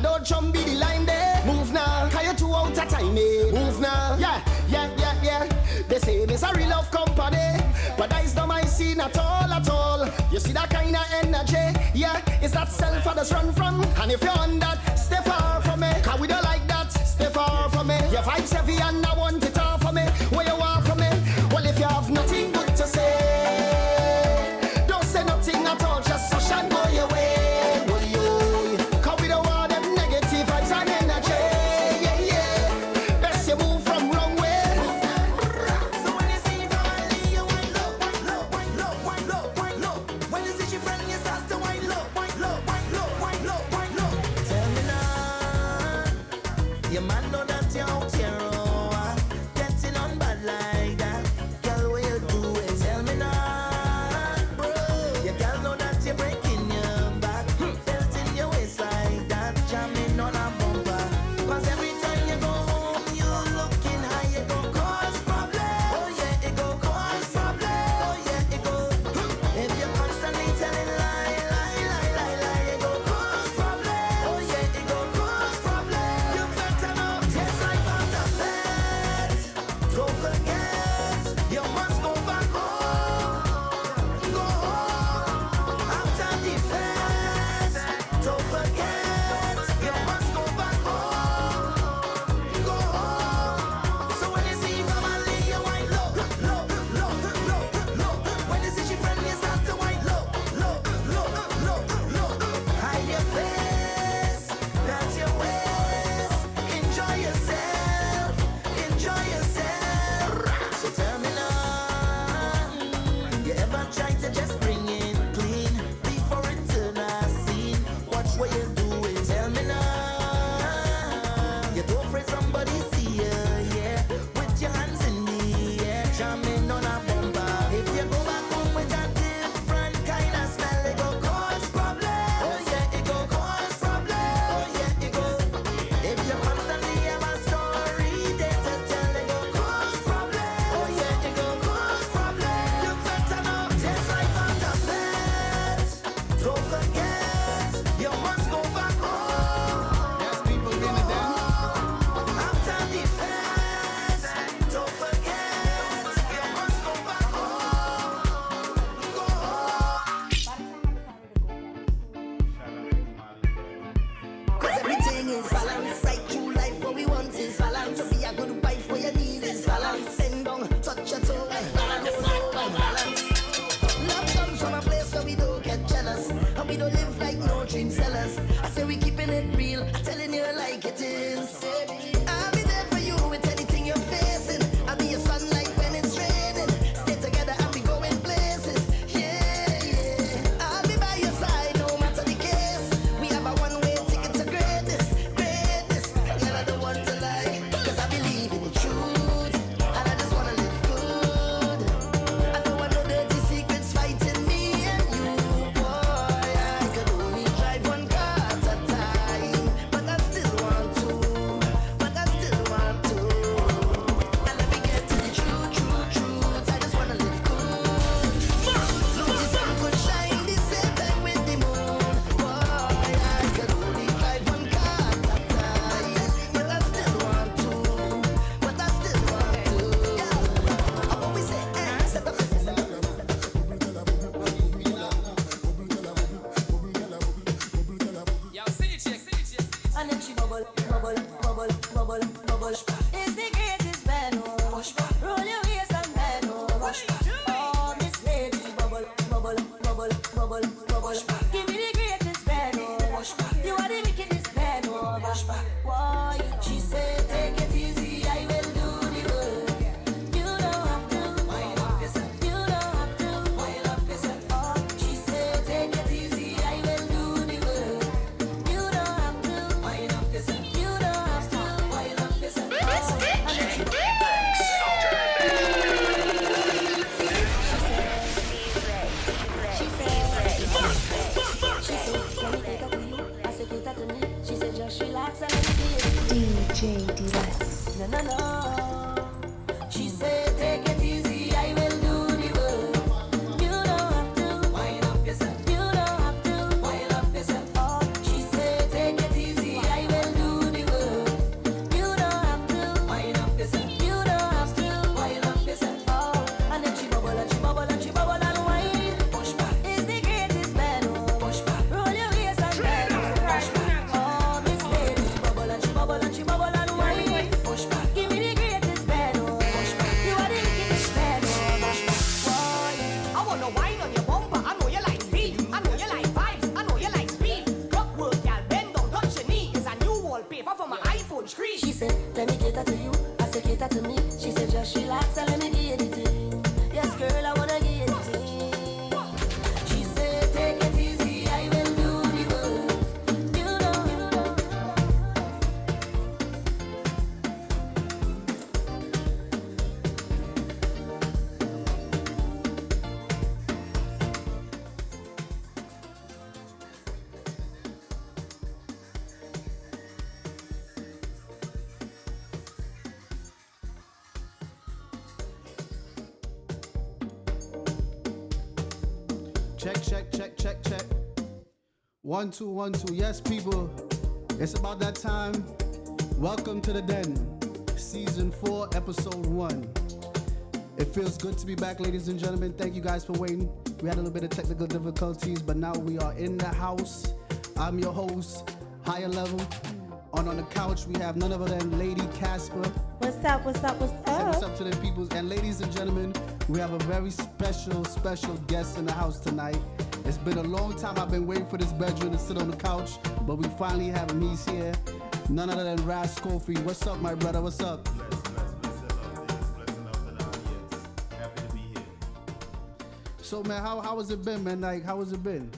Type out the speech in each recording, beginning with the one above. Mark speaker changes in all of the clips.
Speaker 1: don't chum be the line there. Move now, can you two out of time, eh? Move now, yeah. They say this a real love company, but that is not my scene at all. You see that kind of energy, yeah? It's that self I just run from. And if you're on that, stay far from me. Cause we don't like that, stay far from me. Your vibe's heavy and I want it all from me. Where you want from me? Well, if you have nothing good to say, don't say nothing at all, just hush and go your way. Will you? Cause we don't want them negative vibes and energy. Yeah. Best you move from wrong way. So when you see Valley, you wind low. When you see she friend, you start to wind low. Tell me now, your man know that you're out here, getting on bad like that. Girl, what you doing? Tell me now, bro. Your girl know that you're breaking your back, belting your waist like that, jamming on a bumper. Cause every time you go home, you looking high, you go cause problem. Oh yeah, it go cause problem. Oh yeah, it go. If you're constantly telling lie, it go cause problem. Oh yeah, it go cause problem. You better know, just like on the bed. Don't forget, you must go back home. Go home after the fest. Don't forget, you must go back home. Go home. So when you see family, you wind low. When you see she friend, you start to wind low. Hide your face, that's your waist. Enjoy yourself. So tell me now, you ever try to just bring it clean before it turn a scene? Watch what you're doing. Tell me now, you don't afraid somebody see you, yeah, with your hands in the air, jamming on a bumper. If you go back home with a different kind of smell, it go cause problem. Oh yeah, it go cause problem. Oh yeah, it go. If you constantly have a story there to tell, it go cause problem. Oh yeah, it go cause problem. You better know, just like on the bed. Don't forget, you must go back home. Yes, people been to them. After the fest, don't forget, you must go back home. Go home. Cause everything is balance, right through life. What we want is balance. To be a good wife, what you need is balance. Bend down, touch your toe, balance, balance. Love comes from a place where we don't get jealous, and we don't live like no dream sellers. I say we keeping it real, telling you like it is. I'll be there for you with anything you're facing. I'll be your sunlight when it's raining. Stay together and we going places. Yeah. I'll be by your side no matter the case. We have a one-way ticket to greatness. Girl, I don't want to lie, cause I believe in the truth, and I just wanna live good. I don't want no dirty secrets fighting me and you, boy. I could only drive one car at a time, but I still want to. And let me get to the truth. I just wanna live good. Look, the sun could shine the same time with the moon, boy. I could only drive one car at a time, but I still want to. I always say, set up.
Speaker 2: Yo, see you, chick.
Speaker 3: And then she bubble. It's the greatest man, oh. Roll your waist and bend, oh. Oh, Miss Lady, bubble. Give me the greatest man, oh. You are the wickedest man, oh. Why? She said, take it easy, I will do the work. You don't have to. You don't have to. Oh, she said, take it easy, I will do the work. You don't have to. You don't have to.
Speaker 4: DJ D-Lex.
Speaker 3: No. She said, take it easy, I will do the work. You don't have to. Wind up yourself. You don't have to. Wind up yourself. Oh, she said, take it easy, I
Speaker 2: Check, check, check, check, check. 1 2 1 2. Yes, people, it's about that time. Welcome to the Den, season 4, episode 1. It feels good to be back, ladies and gentlemen. Thank you guys for waiting. We had a little bit of technical difficulties, but now we are in the house. I'm your host, Higher Level. On the couch, we have none other than Lady Casper.
Speaker 5: What's up? What's up? What's
Speaker 2: Say what's
Speaker 5: up?
Speaker 2: up to the peoples. And ladies and gentlemen, we have a very special guest in the house tonight. It's been a long time I've been waiting for this bedroom to sit on the couch, but we finally have him. He's here. None other than Raz Kofi. What's up, my brother? What's up?
Speaker 6: Blessing of the audience. Happy to be here.
Speaker 2: So, man, how has it been, man? Like, how has it been?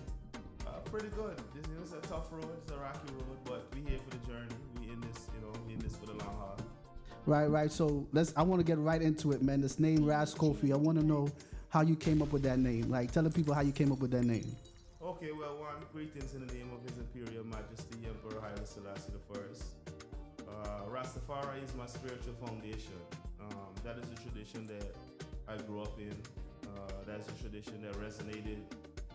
Speaker 6: Pretty good. It's a tough road. It's a rocky road, but we here for the journey. We in this for the long haul.
Speaker 2: Right. So I want to get right into it, man. This name, Raz Kofi. I want to know how you came up with that name. Like, tell the people how you came up with that name.
Speaker 6: Okay, well, one, greetings in the name of His Imperial Majesty Emperor Haile Selassie I. Rastafari is my spiritual foundation. That is the tradition that I grew up in. That's the tradition that resonated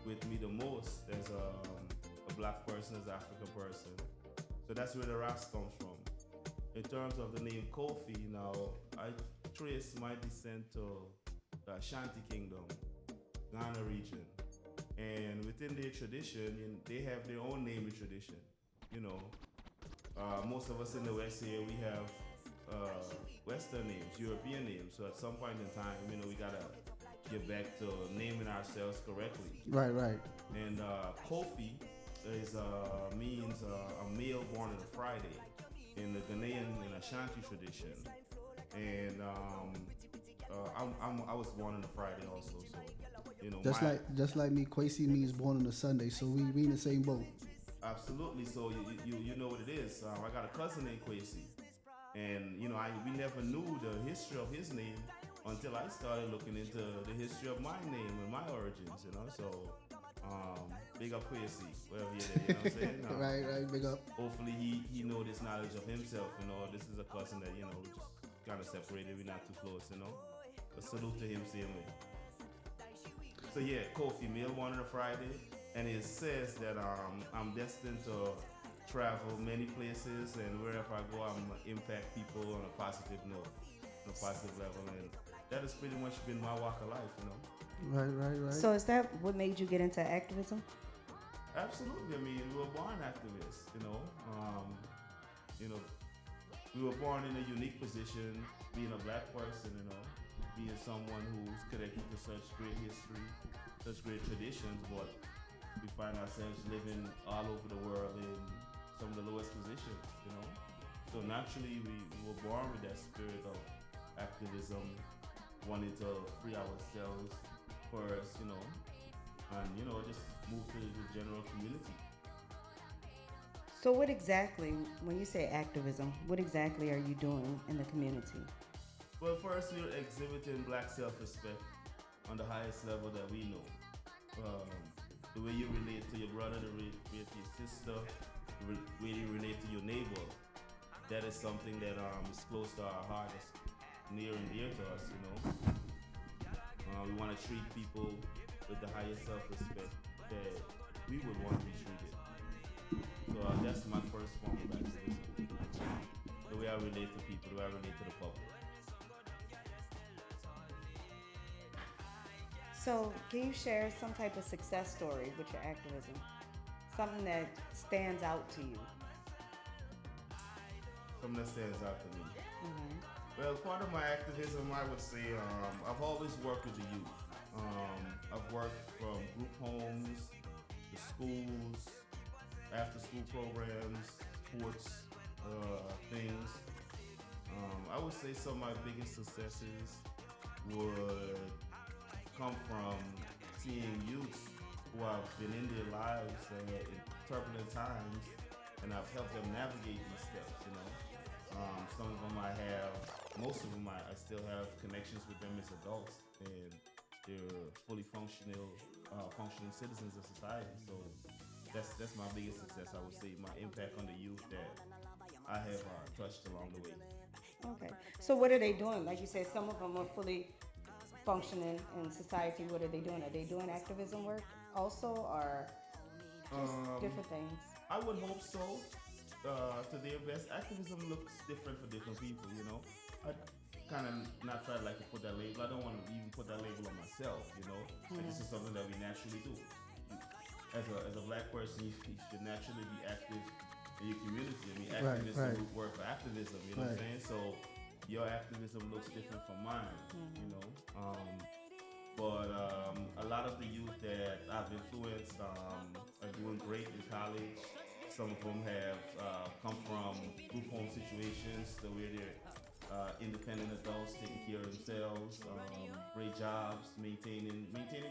Speaker 6: with me the most as a black person, as an African person. So that's where the Ras comes from. In terms of the name Kofi, now I trace my descent to the Ashanti Kingdom, Ghana region. And within their tradition, they have their own naming tradition. Most of us in the West here, we have Western names, European names. So at some point in time, we gotta get back to naming ourselves correctly.
Speaker 2: Right.
Speaker 6: And Kofi means a male born on a Friday in the Ghanaian and Ashanti tradition. And I was born on a Friday also, so
Speaker 2: just like me, Kwesi means born on a Sunday, so we in the same boat.
Speaker 6: Absolutely. So you know what it is. I got a cousin named Kwesi, and we never knew the history of his name until I started looking into the history of my name and my origins. So big up Kwesi, wherever you're there. You know what I'm saying?
Speaker 2: Right. Big up.
Speaker 6: Hopefully he know this knowledge of himself. This is a cousin that we just kind of separated. We're not too close. But salute to him same way. So yeah, Kofi, male born on a Friday. And it says that I'm destined to travel many places, and wherever I go, I'm gonna impact people on a positive note, on a positive level, and that has pretty much been my walk of life,
Speaker 2: Right.
Speaker 5: So is that what made you get into activism?
Speaker 6: Absolutely. We were born activists, we were born in a unique position, being a black person, being someone who's connected to such great history, such great traditions, but we find ourselves living all over the world in some of the lowest positions, So naturally, we were born with that spirit of activism, wanting to free ourselves first, and, just move to the general community.
Speaker 5: So what exactly, when you say activism, what exactly are you doing in the community?
Speaker 6: Well, first, we're exhibiting black self-respect on the highest level that we know. The way you relate to your brother, the way you relate to your sister, the way you relate to your neighbor, that is something that is close to our heart, it's near and dear to us, We want to treat people with the highest self-respect that we would want to be treated. So that's my first form of activism. The way I relate to people, the way I relate to the public.
Speaker 5: So can you share some type of success story with your activism? Something that stands out to you?
Speaker 6: Something that stands out to me. Well, part of my activism, I would say, I've always worked with the youth. I've worked from group homes, to schools, after-school programs, sports things. I would say some of my biggest successes would come from seeing youths who have been in their lives in turbulent times, and I've helped them navigate these steps. Some of them most of them I still have connections with them as adults, and they're fully functioning citizens of society. So that's my biggest success. I would say my impact on the youth that I have touched along the way.
Speaker 5: Okay. So what are they doing? Like you said, some of them are fully functioning in society. What are they doing? Are they doing activism work? also, or just
Speaker 6: Um,
Speaker 5: different things?
Speaker 6: I would hope so. To their best, activism looks different for different people. You know, I kind of not try to like to put that label. I don't want to even put that label on myself. You know, like this is something that we naturally do. As a black person, you should naturally be active in your community. I mean,
Speaker 2: Right,
Speaker 6: activism
Speaker 2: right.
Speaker 6: root word for activism. You know what I'm
Speaker 2: Right.
Speaker 6: saying? So your activism looks different from mine. You know. But a lot of the youth that I've influenced are doing great in college. Some of them have come from group home situations, so where they're independent adults taking care of themselves, great jobs, maintaining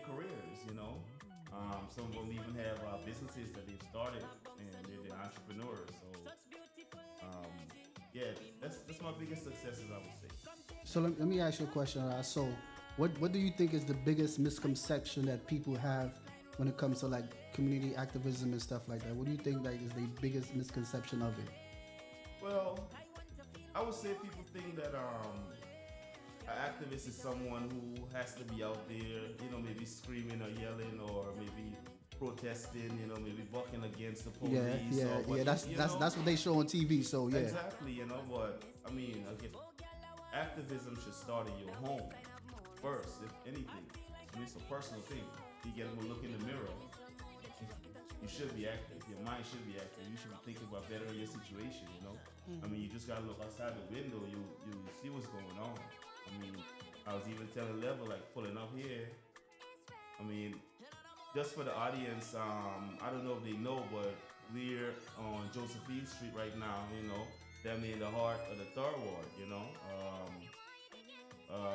Speaker 6: careers. You know, some of them even have businesses that they've started, and they're entrepreneurs. So yeah, that's my biggest successes, I would say.
Speaker 2: So let me ask you a question. So, what do you think is the biggest misconception that people have when it comes to like community activism and stuff like that? What do you think like is the biggest misconception of it?
Speaker 6: Well, I would say people think that an activist is someone who has to be out there, you know, maybe screaming or yelling or maybe protesting, you know, maybe bucking against the police.
Speaker 2: Yeah,
Speaker 6: or what,
Speaker 2: That's
Speaker 6: you
Speaker 2: that's
Speaker 6: know?
Speaker 2: that's what they show on TV. So yeah,
Speaker 6: Exactly, you know, but I mean, I guess activism should start in your home first, if anything. I mean, it's a personal thing. You get to look in the mirror. You should be active. Your mind should be active. You should be thinking about bettering your situation. You know, I mean, you just gotta look outside the window. You see what's going on. I mean, I was even telling Level like pulling up here. I mean, just for the audience, I don't know if they know, but we're on Josephine Street right now. You know, that means the heart of the Third Ward. You know,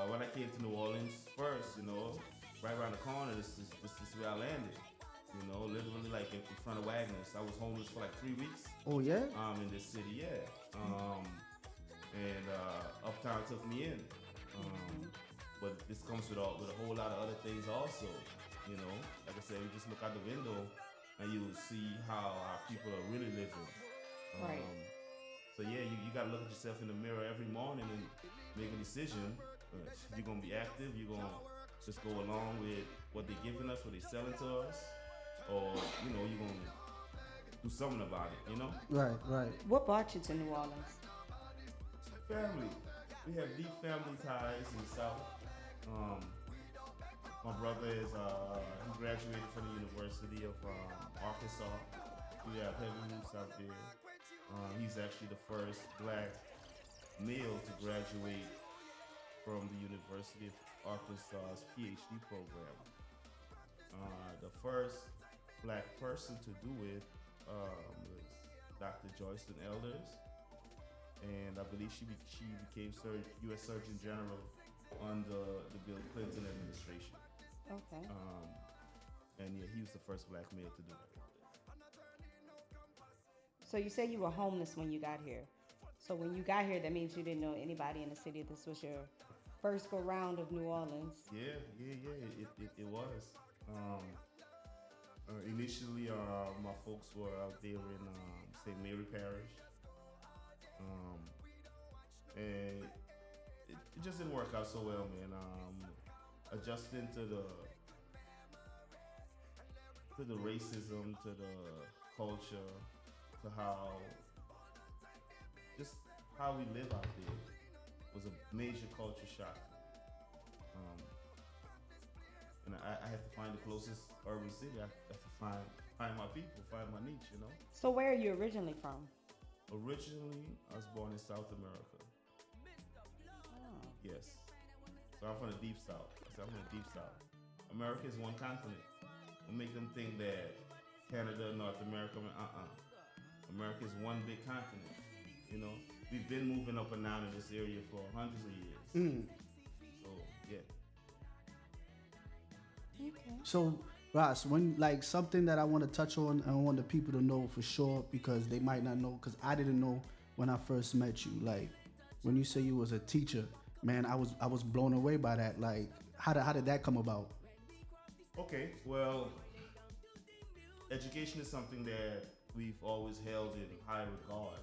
Speaker 6: when I came to New Orleans first, you know, right around the corner, this is where I landed. You know, literally like in front of Wagner's. I was homeless for like 3 weeks.
Speaker 2: oh yeah,
Speaker 6: In this city, yeah. And Uptown took me in. But this comes with a whole lot of other things also. You know, like I said, you just look out the window and you will see how our people are really living.
Speaker 5: Right.
Speaker 6: So yeah, you gotta look at yourself in the mirror every morning and make a decision. You're gonna be active. You're gonna just go along with what they're giving us, what they're selling to us, or you know, you're gonna do something about it. You know,
Speaker 2: right.
Speaker 5: What brought you to New Orleans?
Speaker 6: family. We have deep family ties in the South. My brother is he graduated from the University of Arkansas. We have heavy roots out there. He's actually the first black male to graduate from the University of Arkansas's PhD program. The first black person to do it was Dr. Joycelyn Elders, and I believe she became U.S. Surgeon General under the Bill Clinton administration.
Speaker 5: Okay.
Speaker 6: And yeah, he was the first black male to do it.
Speaker 5: So you say you were homeless when you got here. So when you got here, that means you didn't know anybody in the city. This was your first go round of New Orleans.
Speaker 6: Yeah. It was. Initially, my folks were out there in St. Mary Parish, and it just didn't work out so well, man. Adjusting to the racism, to the culture, to how we live out there was a major culture shock. And I had to find the closest urban city. I had to find my people, find my niche, you know.
Speaker 5: So where are you originally from?
Speaker 6: Originally, I was born in South America.
Speaker 5: Oh.
Speaker 6: Yes. So I'm from the deep South. I'm from the deep South. America is one continent. We make them think that Canada, North America, America is one big continent. You know, we've been moving up and down in this area for hundreds of years. So yeah.
Speaker 5: Okay.
Speaker 2: So, Ross, when like something that I want to touch on, I want the people to know for sure because they might not know because I didn't know when I first met you. Like when you say you was a teacher, man, I was blown away by that. Like how did that come about?
Speaker 6: Okay, well, education is something that we've always held in high regard.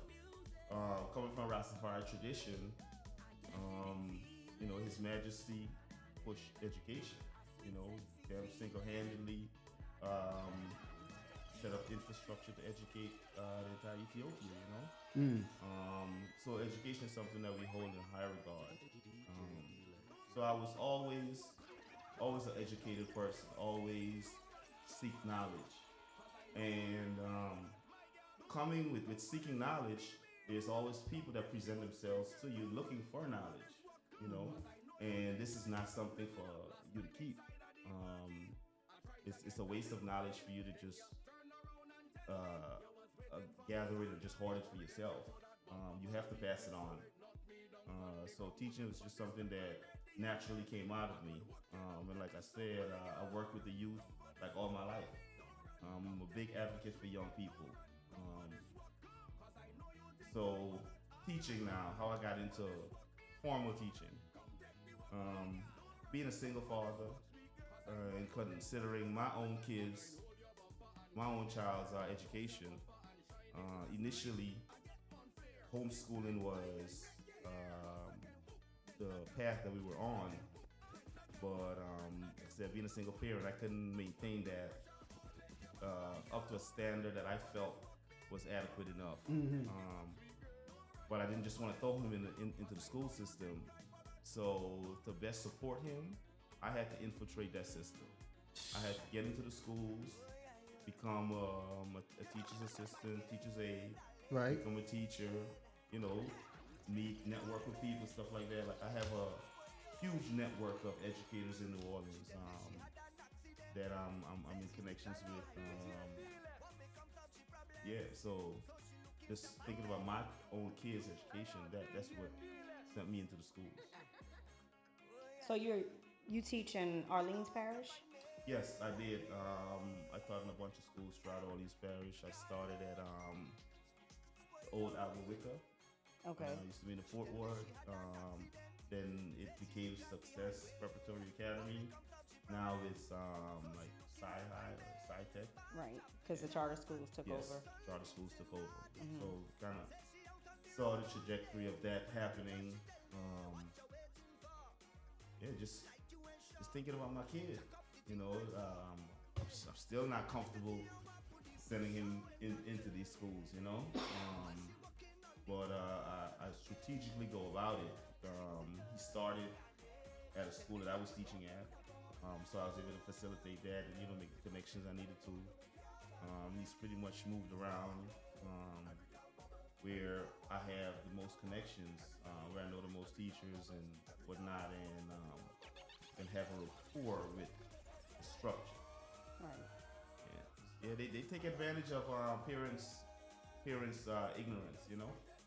Speaker 6: Coming from Rastafari tradition, you know, His Majesty pushed education. You know, them single-handedly um, set up infrastructure to educate the entire Ethiopia. So education is something that we hold in high regard. So I was always an educated person, always seek knowledge, and coming with seeking knowledge, there's always people that present themselves to you looking for knowledge, and this is not something for you to keep. It's a waste of knowledge for you to just gather it and just hoard it for yourself. You have to pass it on. So teaching was just something that naturally came out of me. And like I said, I work with the youth like all my life. I'm a big advocate for young people. So teaching now, how I got into formal teaching. Being a single father and considering my own kids, my own child's education, initially homeschooling was the path that we were on. But like I said, being a single parent, I couldn't maintain that up to a standard that I felt was adequate enough. But I didn't just want to throw him into the school system. So to best support him, I had to infiltrate that system. I had to get into the schools, become a teacher's assistant, teacher's aide,
Speaker 2: Right.
Speaker 6: become a teacher, meet, network with people, stuff like that. Like I have a huge network of educators in New Orleans that I'm in connections with. So just thinking about my own kids' education, that's what sent me into the schools.
Speaker 5: So you teach in Orleans Parish?
Speaker 6: Yes, I did. I taught in a bunch of schools throughout Orleans Parish. I started at Old Alberwica.
Speaker 5: Okay.
Speaker 6: Used to be in the Fort Ward. Then it became Success Preparatory Academy. Now it's like Sci-High or Sci-Tech.
Speaker 5: Right, because the charter schools took
Speaker 6: Yes,
Speaker 5: over.
Speaker 6: charter schools took over. So kind of saw the trajectory of that happening. Just thinking about my kid. I'm still not comfortable sending him into these schools. But I strategically go about it. He started at a school that I was teaching at, so I was able to facilitate that and make the connections I needed to. He's pretty much moved around where I have the most connections, where I know the most teachers and whatnot, and have a rapport with the structure.
Speaker 5: Right.
Speaker 6: Yeah, they take advantage of parents' ignorance.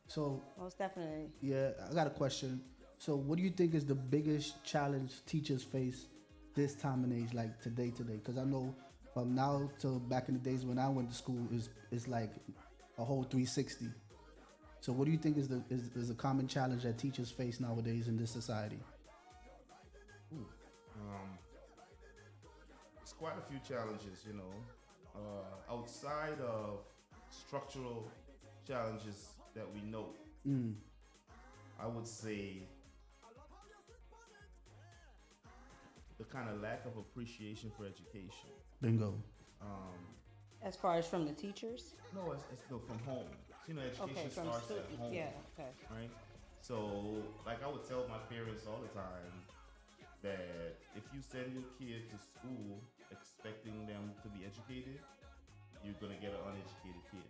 Speaker 2: So
Speaker 5: Most definitely.
Speaker 2: yeah, I got a question. So what do you think is the biggest challenge teachers face this time and age, like today? Because I know from now to back in the days when I went to school is like a whole 360. So what do you think is a common challenge that teachers face nowadays in this society?
Speaker 6: It's quite a few challenges, outside of structural challenges that we note. I would say the kind of lack of appreciation for education.
Speaker 2: Bingo.
Speaker 5: As far as from the teachers?
Speaker 6: No, it's no, from home. Education
Speaker 5: Okay, from
Speaker 6: starts at
Speaker 5: students.
Speaker 6: home.
Speaker 5: Yeah, okay.
Speaker 6: Right? So, like I would tell my parents all the time that if you send your kid to school expecting them to be educated, you're gonna get an uneducated kid.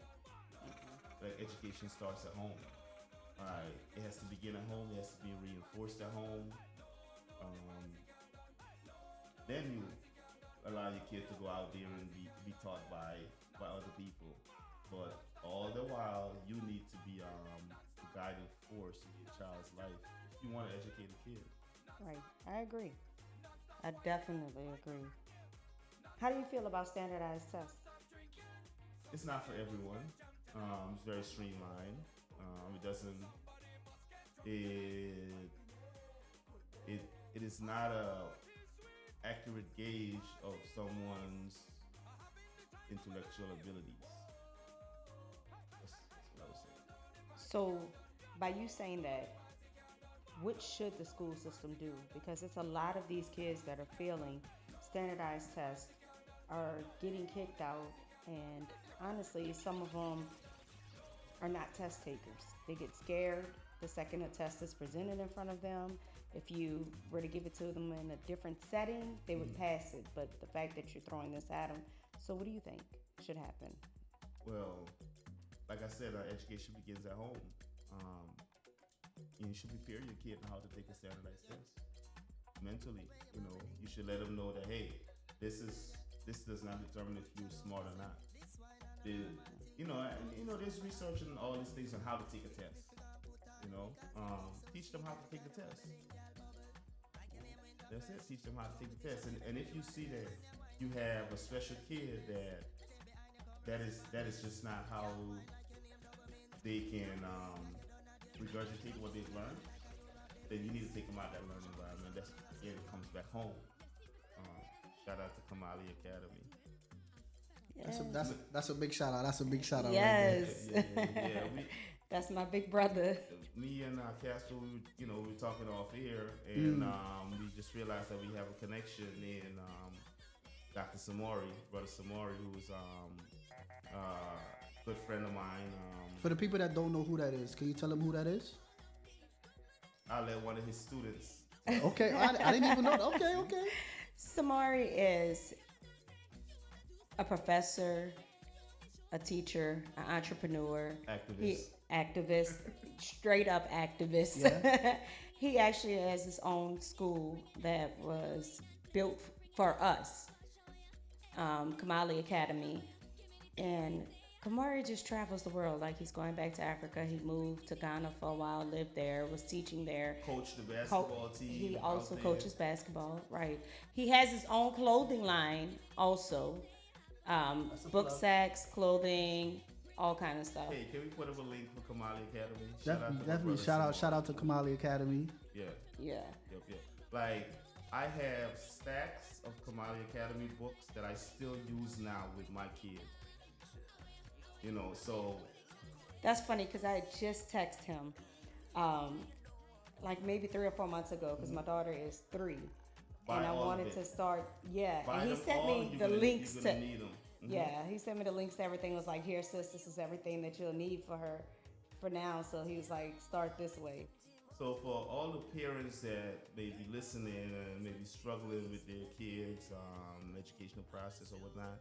Speaker 6: Like education starts at home. Alright, it has to begin at home. It has to be reinforced at home. Then you allow your kid to go out there and be taught by other people. But all the while, you need to be the guiding force in your child's life if you want to educate a kid.
Speaker 5: Right. I agree. I definitely agree. How do you feel about standardized tests?
Speaker 6: It's not for everyone. It's very streamlined. It doesn't. It is not a accurate gauge of someone's intellectual abilities. That's what I was saying.
Speaker 5: So, by you saying that, what should the school system do? Because it's a lot of these kids that are failing standardized tests are getting kicked out, and honestly, some of them are not test takers. They get scared the second a test is presented in front of them. If you were to give it to them in a different setting, they would pass it. But the fact that you're throwing this at them, so what do you think should happen?
Speaker 6: Well, like I said, education begins at home. You should prepare your kid on how to take a standardized test mentally. You should let them know that, hey, this does not determine if you're smart or not. There's research and all these things on how to take a test. Teach them how to take the test. That's it. Teach them how to take the test. And if you see that you have a special kid that is just not how they can regurgitate what they've learned, then you need to take them out of that learning environment. That's again, it comes back home. Shout out to Kamali Academy.
Speaker 2: That's a big shout out. That's a big shout out.
Speaker 5: Yes.
Speaker 6: Right there. Yeah.
Speaker 5: That's my big brother.
Speaker 6: Me and Casper, we were talking off air, and we just realized that we have a connection in Dr. Samori, Brother Samori, who's a good friend of mine.
Speaker 2: For the people that don't know who that is, can you tell them who that is?
Speaker 6: I'll let one of his students.
Speaker 2: Okay, I didn't even know. Okay.
Speaker 5: Samari is a professor, a teacher, an entrepreneur, activist, straight up activist.
Speaker 2: Yeah.
Speaker 5: He actually has his own school that was built for us, Kamali Academy, and Kamari just travels the world. Like, he's going back to Africa. He moved to Ghana for a while, lived there, was teaching there.
Speaker 6: Coached the basketball team.
Speaker 5: He also coaches basketball, right. He has his own clothing line also. Book sacks, clothing, all kind of stuff.
Speaker 6: Hey, can we put up a link for Kamali Academy?
Speaker 2: Definitely. Shout out to Kamali Academy.
Speaker 6: Yeah.
Speaker 5: Yeah.
Speaker 6: Like, I have stacks of Kamali Academy books that I still use now with my kids. So
Speaker 5: that's funny because I just texted him, like maybe 3 or 4 months ago, because my daughter is 3, and I wanted to start. Yeah, and he sent me the links to. Yeah, he sent me the links to everything. It was like, here, sis, this is everything that you'll need for her for now. So he was like, start this way.
Speaker 6: So for all the parents that may be listening and may be struggling with their kids' educational process or whatnot,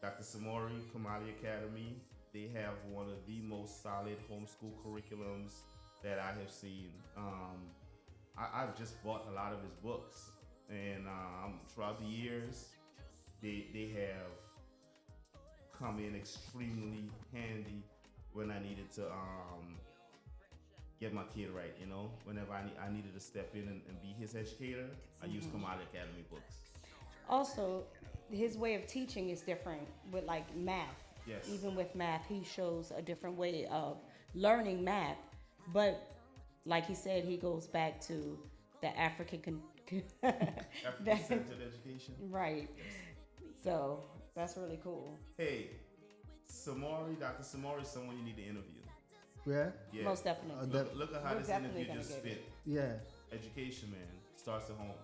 Speaker 6: Dr. Samori, Kamali Academy, they have one of the most solid homeschool curriculums that I have seen. I've just bought a lot of his books, and throughout the years, they have come in extremely handy when I needed to get my kid right. Whenever I needed to step in and be his educator, I used Kamali Academy books.
Speaker 5: Also, his way of teaching is different with like math.
Speaker 6: Yes.
Speaker 5: Even with math, he shows a different way of learning math. But like he said, he goes back to the African-centered
Speaker 6: education.
Speaker 5: Right. So that's really cool.
Speaker 6: Hey, Samori, Dr. Samori is someone you need to interview.
Speaker 2: Yeah?
Speaker 5: Most definitely.
Speaker 6: Look at how this interview just spit.
Speaker 2: Yeah.
Speaker 6: Education, man, starts at home.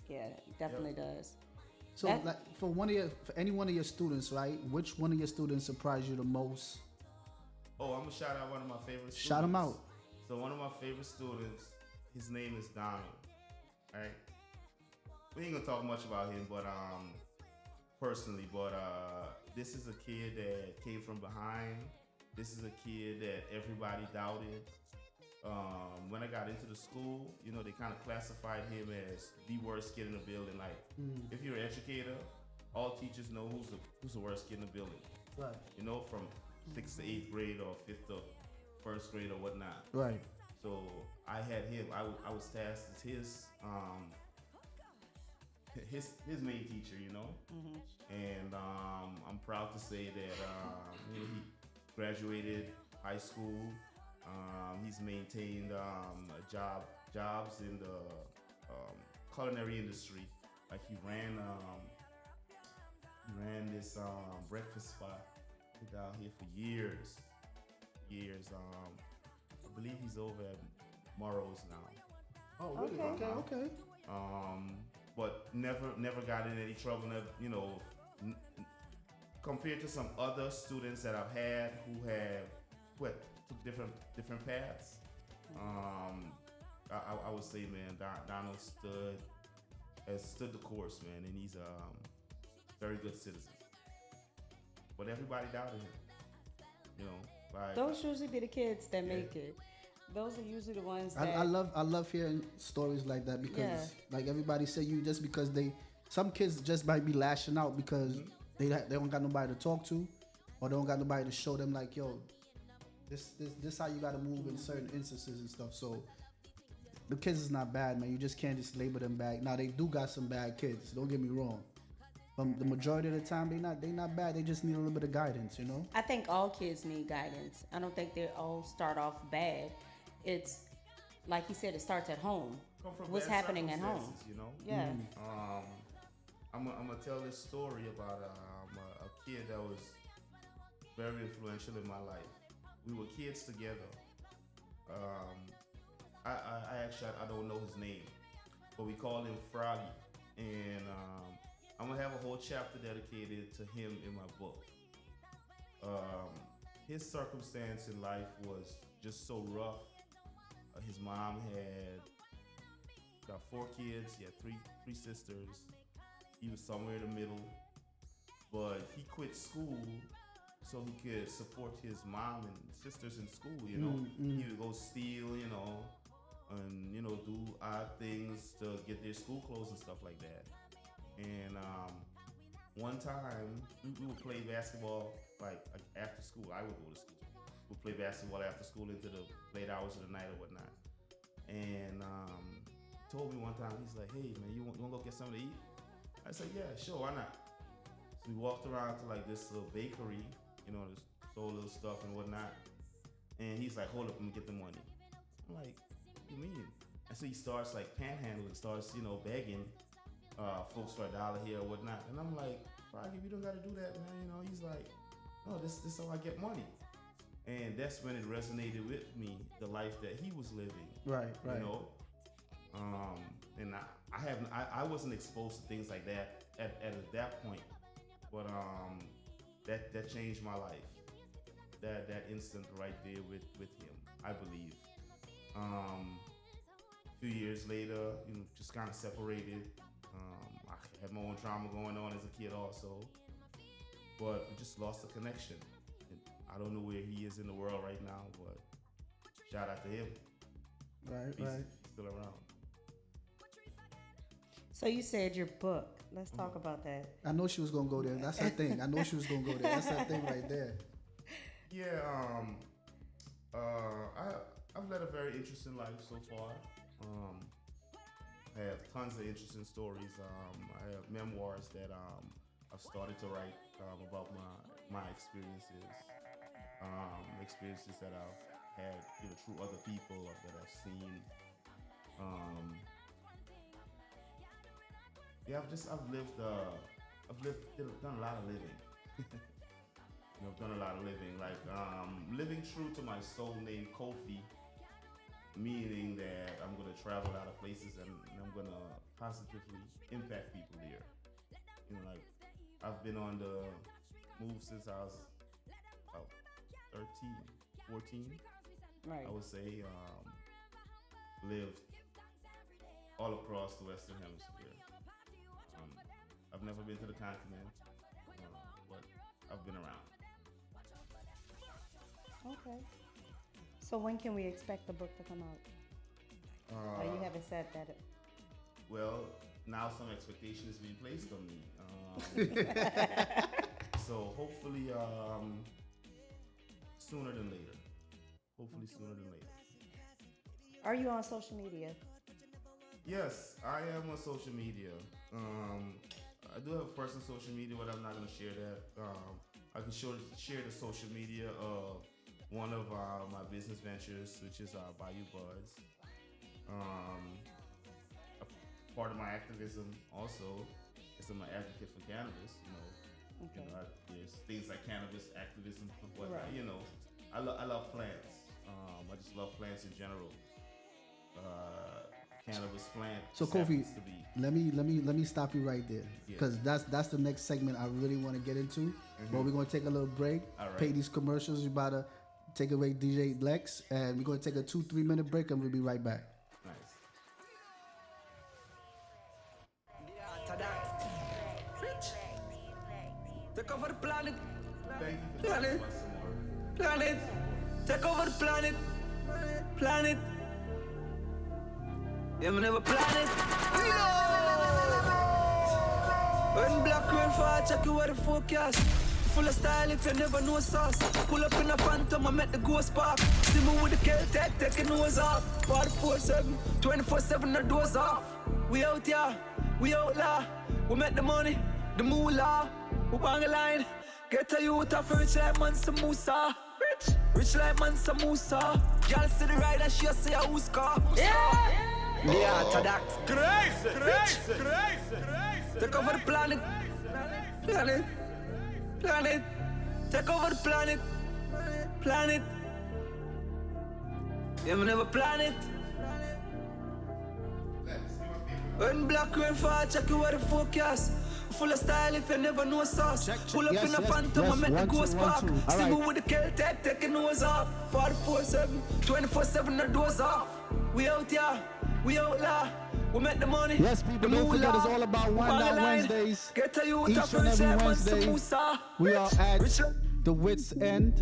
Speaker 5: Yeah, it definitely does.
Speaker 2: So, like, for any one of your students, right? Which one of your students surprised you the most?
Speaker 6: Oh, I'm gonna shout out one of my favorite students.
Speaker 2: Shout him out.
Speaker 6: So one of my favorite students, his name is Donald. Right? We ain't gonna talk much about him, but personally, but this is a kid that came from behind. This is a kid that everybody doubted. When I got into the school, they kind of classified him as the worst kid in the building. Like, if you're an educator, all teachers know who's the worst kid in the building.
Speaker 2: Right.
Speaker 6: From 6th to 8th grade or 5th to 1st grade or whatnot.
Speaker 2: Right.
Speaker 6: So I had him. I was tasked as his main teacher, and I'm proud to say that he graduated high school. He's maintained jobs in the culinary industry. Like, he ran this breakfast spot down here for years. I believe he's over at Morrow's now.
Speaker 2: Oh, really?
Speaker 5: Okay.
Speaker 2: Okay.
Speaker 6: but never got in any trouble. Never, n- compared to some other students that I've had who took different paths. I would say, man, Donald stood the course, man, and he's a very good citizen. But everybody doubted him, Like
Speaker 5: Those usually be the kids that make it. Those are usually the ones that
Speaker 2: I love hearing stories like that because, like everybody said, you because some kids just might be lashing out because they don't got nobody to talk to, or they don't got nobody to show them like, yo, this how you got to move in certain instances and stuff. So the kids is not bad, man. You just can't just label them bad. Now they do got some bad kids. Don't get me wrong. But the majority of the time, they not bad. They just need a little bit of guidance,
Speaker 5: I think all kids need guidance. I don't think they all start off bad. It's like he said, it starts at home. What's happening at home? Yeah.
Speaker 6: I'm gonna tell this story about a kid that was very influential in my life. We were kids together. I don't know his name, but we called him Froggy, and I'm gonna have a whole chapter dedicated to him in my book. His circumstance in life was just so rough. His mom had got 4 kids. He had three sisters. He was somewhere in the middle, but he quit school so he could support his mom and sisters in school. He would go steal, and do odd things to get their school clothes and stuff like that. And one time we would play basketball like after school. I would go to school. We'd play basketball after school into the late hours of the night or whatnot. And told me one time, he's like, "Hey man, you want to go get something to eat?" I said, "Yeah, sure, why not?" So we walked around to like this little bakery, just sold little stuff and whatnot. And he's like, "Hold up, let me get the money." I'm like, "What do you mean?" And so he starts like panhandling, starts begging folks for $1 here or whatnot. And I'm like, "Froggy, you don't got to do that, man." He's like, "No, this is how I get money." And that's when it resonated with me, the life that he was living.
Speaker 2: Right.
Speaker 6: And I wasn't exposed to things like that at that point, but that changed my life. That instant right there with him, I believe. A few years later, just kind of separated. I had my own trauma going on as a kid also, but we just lost the connection. I don't know where he is in the world right now, but shout out to him. He's still around.
Speaker 5: So you said your book. Let's talk about that.
Speaker 2: I know she was gonna go there. That's her thing. I know she was gonna go there. That's her thing right there.
Speaker 6: Yeah. I've led a very interesting life so far. I have tons of interesting stories. I have memoirs that I've started to write about my experiences. Experiences that I've had through other people that I've seen. I've done a lot of living. I've done a lot of living, like living true to my soul name Kofi, meaning that I'm gonna travel a lot of places and I'm gonna positively impact people there. Like I've been on the move since I was about 13, 14.
Speaker 5: Right.
Speaker 6: I would say lived all across the Western Hemisphere. I've never been to the continent, but I've been around.
Speaker 5: Okay. So when can we expect the book to come out? You haven't said that.
Speaker 6: Well, now some expectation is being placed on me. So hopefully sooner than later.
Speaker 5: Are you on social media?
Speaker 6: Yes, I am on social media. I do have a personal social media, but I'm not going to share that. I can share the social media of one of my business ventures, which is Bayou Budz. A part of my activism also is I'm an advocate for cannabis.
Speaker 5: Okay.
Speaker 6: There's things like cannabis activism, but
Speaker 5: Right.
Speaker 6: I love plants. I just love plants in general. cannabis plant.
Speaker 2: So
Speaker 6: just
Speaker 2: Kofi,
Speaker 6: happens to be.
Speaker 2: let me stop you right there, because that's the next segment I really want to get into. But we're gonna take a little break, pay these commercials. We about to take away DJ Lex, and we're gonna take a 2-3 minute break, and we'll be right back.
Speaker 6: Nice.
Speaker 7: Take over the planet.
Speaker 6: Thank you for
Speaker 7: Planet.
Speaker 6: talking about some more.
Speaker 7: Planet. Take over the planet. Planet. Yeah, me never planet. When black rain fall, check you where the forecast. Full of style if you never know sauce. Pull up in a phantom, I met the ghost park. See me with the Kel-Tec, taking nose off. 44/7, 24/7, the doors off. We out here, we outlaw. We make the money, the moolah. We bang a line, get a youth off rich like Mansa Musa. Rich like Mansa Musa. Y'all see the ride and she say a who's car. Yeah, to that. Crazy. Take over the planet. Planet. Take over the planet. Planet. Yeah, me never planet. When black rain fall, check you where the forecast. Full of style if you never know sauce. Pull up in a phantom, I met the ghost park. See me with the Kel-Tec, taking nose off. 44/7, 24/7, the doors off. We out here, we outlaw. We make the money.
Speaker 2: Yes, people, don't forget it's all about Wind Down Wednesdays. Each and every Wednesday, we are at the Wits End,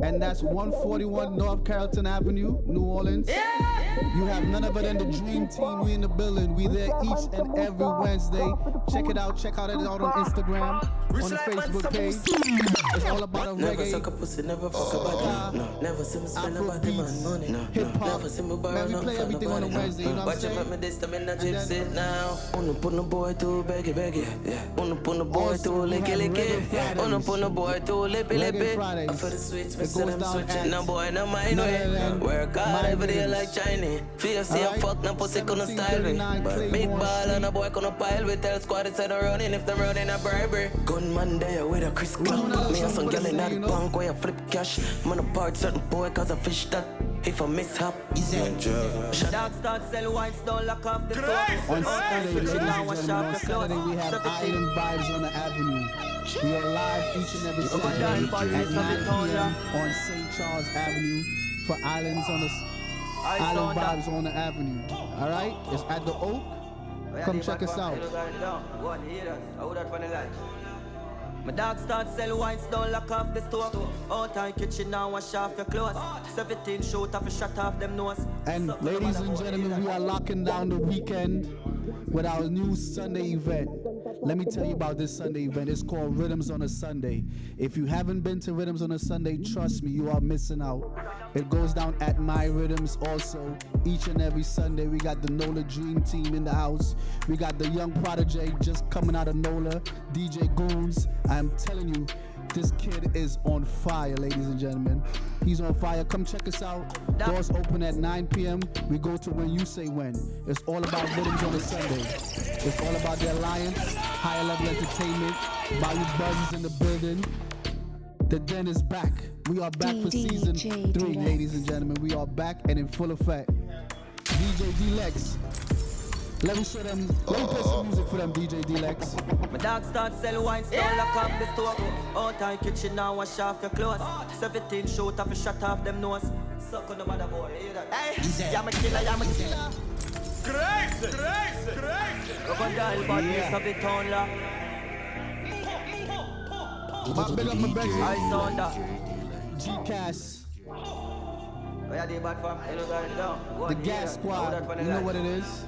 Speaker 2: and that's 141 North Carrollton Avenue, New Orleans. You have none other than the Dream Team. We in the building. We there each and every Wednesday. Check it out. Check out it out on Instagram, on the Facebook page. It's all about a
Speaker 8: Never
Speaker 2: reggae,
Speaker 8: suck a pussy, never fuck a body. No, never see me spend about the money. No,
Speaker 2: hip hop.
Speaker 8: never see me borrow
Speaker 2: Man, we
Speaker 8: nothing
Speaker 2: play
Speaker 8: from
Speaker 2: everything on a
Speaker 8: nobody.
Speaker 2: Wednesday. You know what I'm
Speaker 8: Watch
Speaker 2: saying?
Speaker 8: him at me this time in the
Speaker 2: And
Speaker 8: gypsy
Speaker 2: then-
Speaker 8: now. Wanna put the boy to beggy. Yeah. Wanna put the boy
Speaker 2: Also,
Speaker 8: to
Speaker 2: we have
Speaker 8: licky.
Speaker 2: Reggae
Speaker 8: Yeah. Wanna put the boy to lippy.
Speaker 2: Reggae Fridays.
Speaker 8: I feel the sweets, me
Speaker 2: It
Speaker 8: say
Speaker 2: goes
Speaker 8: them
Speaker 2: down
Speaker 8: switching.
Speaker 2: at
Speaker 8: No boy, no mind
Speaker 2: none
Speaker 8: way.
Speaker 2: other than
Speaker 8: Work
Speaker 2: My
Speaker 8: hard every day
Speaker 2: Rhythms.
Speaker 8: like Chinese. Feel see a
Speaker 2: Alright.
Speaker 8: fuck, no pussy couldn't style me.
Speaker 2: 1739
Speaker 8: Big
Speaker 2: Claiborne
Speaker 8: ball and a
Speaker 2: Street.
Speaker 8: boy couldn't pile. We tell squad it's a running if them running a bribery. Gunman there with a Chris
Speaker 2: We doing
Speaker 8: Glock.
Speaker 2: a
Speaker 8: Me and some
Speaker 2: song for
Speaker 8: girl
Speaker 2: the
Speaker 8: in
Speaker 2: day,
Speaker 8: that
Speaker 2: you know?
Speaker 8: bank where you flip cash. Man apart certain boy cause I fish that. If I mishap,
Speaker 7: Dog start sell wines, don't lock off the store.
Speaker 2: On Saturday, ladies and
Speaker 7: Now wash
Speaker 2: gentlemen,
Speaker 7: off
Speaker 2: on
Speaker 7: the clothes.
Speaker 2: Saturday we have
Speaker 7: 17.
Speaker 2: Island Vibes on the Avenue. We are live each and every Saturday
Speaker 7: down,
Speaker 2: at
Speaker 7: buddy,
Speaker 2: 9
Speaker 7: something
Speaker 2: p.m. on St. Charles Avenue for Islands on the
Speaker 7: I
Speaker 2: Island
Speaker 7: saw that.
Speaker 2: Vibes on the Avenue. All right, it's at the Oak. Come check us out.
Speaker 7: My dog start sell wines, don't lock off the store. Out time kitchen now, wash off your clothes. 17 shoot off a shot off them nose.
Speaker 2: And
Speaker 7: Suck
Speaker 2: ladies
Speaker 7: the
Speaker 2: and gentlemen, we are locking down the weekend with our new Sunday event. Let me tell you about this Sunday event. It's called Rhythms on a Sunday. If you haven't been to Rhythms on a Sunday, trust me, you are missing out. It goes down at My Rhythms also. Each and every Sunday, we got the NOLA Dream Team in the house. We got the young prodigy just coming out of NOLA, DJ Goons. I'm telling you, this kid is on fire, ladies and gentlemen. He's on fire. Come check us out. Doors open at 9 p.m. We go to when you say when. It's all about Rhythms on a Sunday. It's all about the Alliance, Higher Level Entertainment. Bayou Budz is in the building. The Den is back. We are back for season 3, ladies and gentlemen. We are back and in full effect. DJ D-Lex. Let me show them. Let me play some music for them, DJ D-Lex.
Speaker 7: My dog start sell wines, don't lock off the store. Out time kitchen now, wash off your clothes. 17 shoot off a shot off them nose. Suck on the mother boy, you hear that? Hey, I'm a killer. Crazy. Look on dial bad piece of it on la.
Speaker 2: Big up my best.
Speaker 7: I saw that.
Speaker 2: G-Cass.
Speaker 7: Oh yeah, they bad fam. You know that down.
Speaker 2: The Gas Squad. You know what it is?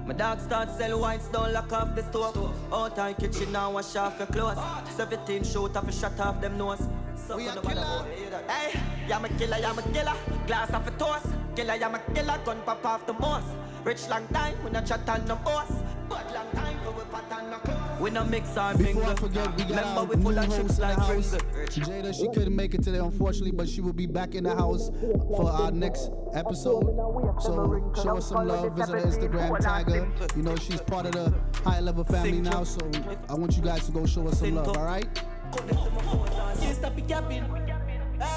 Speaker 7: My dog start sell wines, don't lock off the store. Out time kitchen now, wash off your clothes. 17 shoot off a shot off them nose. Suck on the mother boy, you hear that? Hey, I'm a killer. Glass off a toast. Killer, I'm a killer. Gun pop off the moss. Rich long time, we not chat on no boss. But long time for we pat on no clothes. We no mix our
Speaker 2: Before I
Speaker 7: finger.
Speaker 2: forget, we got
Speaker 7: Remember
Speaker 2: our
Speaker 7: we
Speaker 2: new
Speaker 7: full of
Speaker 2: host in
Speaker 7: chips
Speaker 2: the
Speaker 7: like
Speaker 2: house.
Speaker 7: Pringles.
Speaker 2: Jada, she couldn't make it today, unfortunately, but she will be back in the house for our next episode. So show us some love, visit her Instagram, tag her. You know, she's part of the High Level family now, so I want you guys to go show us some love, all right?
Speaker 7: You stop it capping.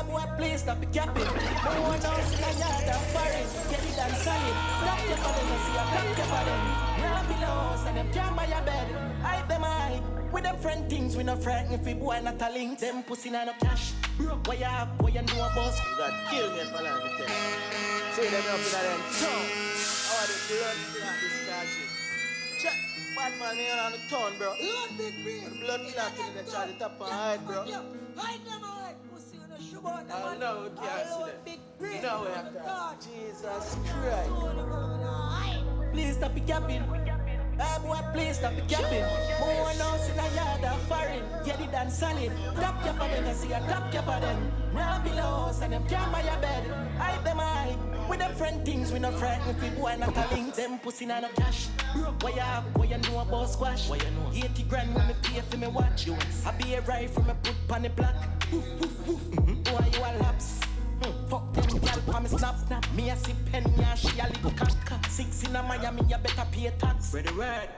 Speaker 1: boy, please stop the capping. No one else in a yard and foreign. Get it and solid. Drop your body, let's see a drop your body. Now below, and them can't buy your bed. Hype them high. With them friend things, we no frightened if we boy not a link. Them pussy not no cash. Broke what you have, what you know boss.
Speaker 9: You got killed me for life, I tell you. See them up in them. So, how are they blood clot discharging? Check, bad man here on the town, bro.
Speaker 3: Blood big green.
Speaker 9: Blood clot in the charge, the top of head, bro.
Speaker 3: Hide them hard. Pussy on the sugar on the
Speaker 9: I
Speaker 3: man.
Speaker 9: know, we can't see them.
Speaker 3: Big green.
Speaker 9: You know we have to. Jesus Christ.
Speaker 1: Please stop the capping. Boy, please stop the capping. More else in a yard and foreign. Get it and solid. Drop your body, let's see a drop your body. Now below, and them can't buy your bed. Hype them high. With them friend things, we no frightened if we boy not a link. Them pussy not no cash. What you have, what you know about squash? What you know? 80 grand when me pay for me watch. I be a rifle, me put pan the block. Boy, you a laps. Fuck them gal on me snap. Me a sip penny and she a little cock. 6 in a Miami, you better pay tax. Ready word.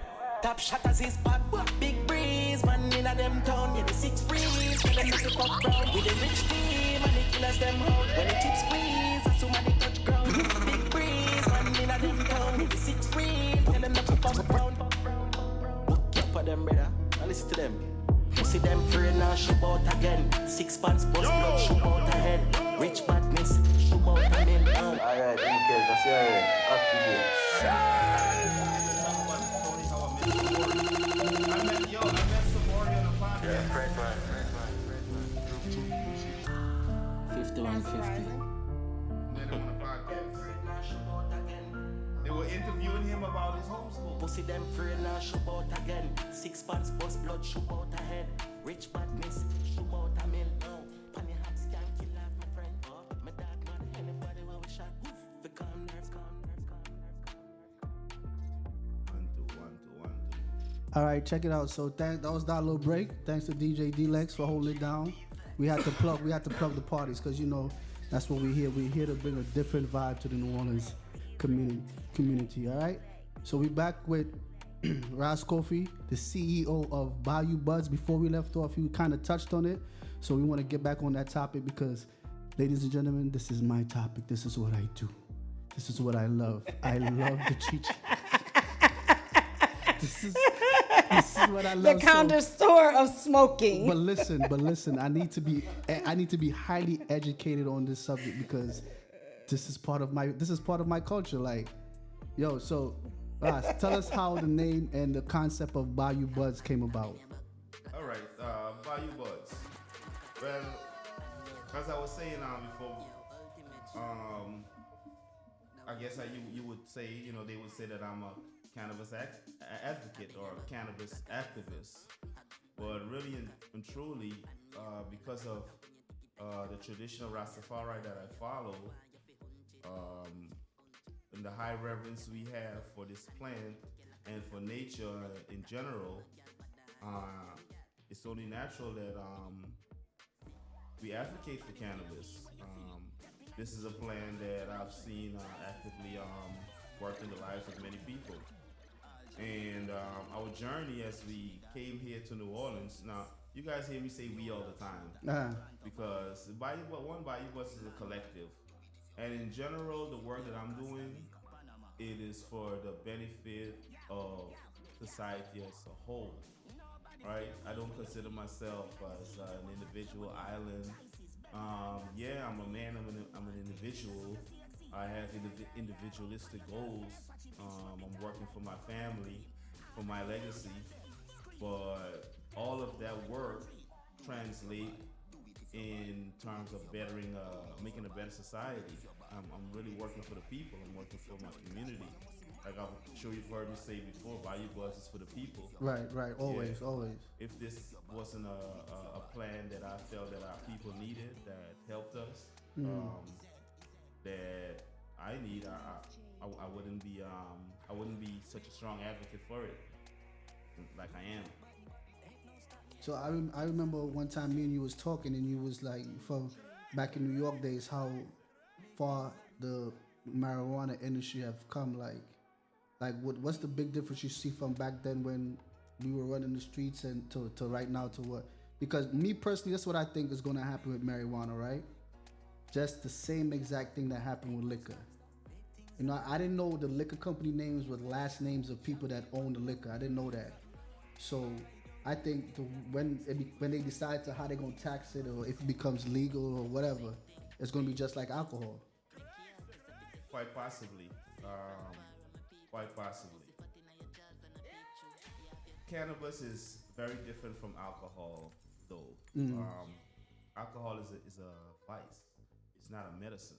Speaker 1: Top shatters is bad. Big breeze, man in a them town. Yeah, the 6 freeze. Tell them not to fuck round. With the rich team and the killers them out. When the chips squeeze, that's who money touch ground. Big breeze, man in a them town. With the 6 freeze. Tell them not to fuck round. Keep for them, brother. Now listen to them. You see them free now, shoot out again. 6 pants, bust blood, shoot out ahead. Rich badness, shoot out a man down.
Speaker 9: Alright, you kids, I see already. Up to you.
Speaker 6: I met Samori on the podcast.
Speaker 9: Yeah, great man.
Speaker 7: 5150.
Speaker 6: Met him on the podcast. They were interviewing him about his homeschool.
Speaker 1: Pussy them free now, shoot out again. 6 pants, bust blood, shoot out ahead. Rich badness, shoot out a man down. Panny hats can't kill off my friend. My dad not anybody will be shot. For calm nerves, calm nerves, calm nerves, calm nerves.
Speaker 6: 1, 2, 1, 2, 1, 2.
Speaker 2: All right, check it out. So that was that little break. Thanks to DJ D-Lex for holding it down. We had to plug the parties because you know that's what we're here. We're here to bring a different vibe to the New Orleans community. All right. So we back with Ras Kofi, the CEO of Bayou Budz. Before we left off, you kind of touched on it. So we want to get back on that topic because, ladies and gentlemen, this is my topic. This is what I do. This is what I love. I love the chichi. This is what I love.
Speaker 5: The counter store of smoking.
Speaker 2: But listen. I need to be highly educated on this subject because this is part of my culture. Like, yo, so Ross, tell us how the name and the concept of Bayou Budz came about.
Speaker 6: All right, Bayou Budz. Well, as I was saying before, I guess you would say, they would say that I'm a cannabis advocate or a cannabis activist. But really and truly, because of the traditional Rastafari that I follow, and the high reverence we have for this plant and for nature in general, it's only natural that we advocate for cannabis. This is a plan that I've seen actively work in the lives of many people. And our journey as we came here to New Orleans, now you guys hear me say we all the time, because Bayou Budz is a collective. And in general, the work that I'm doing, it is for the benefit of society as a whole, right? I don't consider myself as an individual island. I'm a man, I'm an individual. I have individualistic goals. I'm working for my family, for my legacy, but all of that work translate in terms of bettering, making a better society. I'm really working for the people. I'm working for my community. Like I'm sure you've heard me say before, Bayou Budz is for the people.
Speaker 2: Right. Always.
Speaker 6: If this wasn't a plan that I felt that our people needed, that helped us, that I need, I wouldn't be such a strong advocate for it, like I am.
Speaker 2: So I remember one time me and you was talking and you was like, from back in New York days, how far the marijuana industry have come. Like what's the big difference you see from back then when we were running the streets and to right now to what? Because me personally, that's what I think is going to happen with marijuana, right? just the same exact thing that happened with liquor. You know, I didn't know the liquor company names were last names of people that own the liquor. I didn't know that. So I think when they decide to how they're gonna tax it, or if it becomes legal or whatever, it's gonna be just like alcohol.
Speaker 6: Quite possibly. Quite possibly. Cannabis is very different from alcohol, though. Alcohol is a vice. It's not a medicine,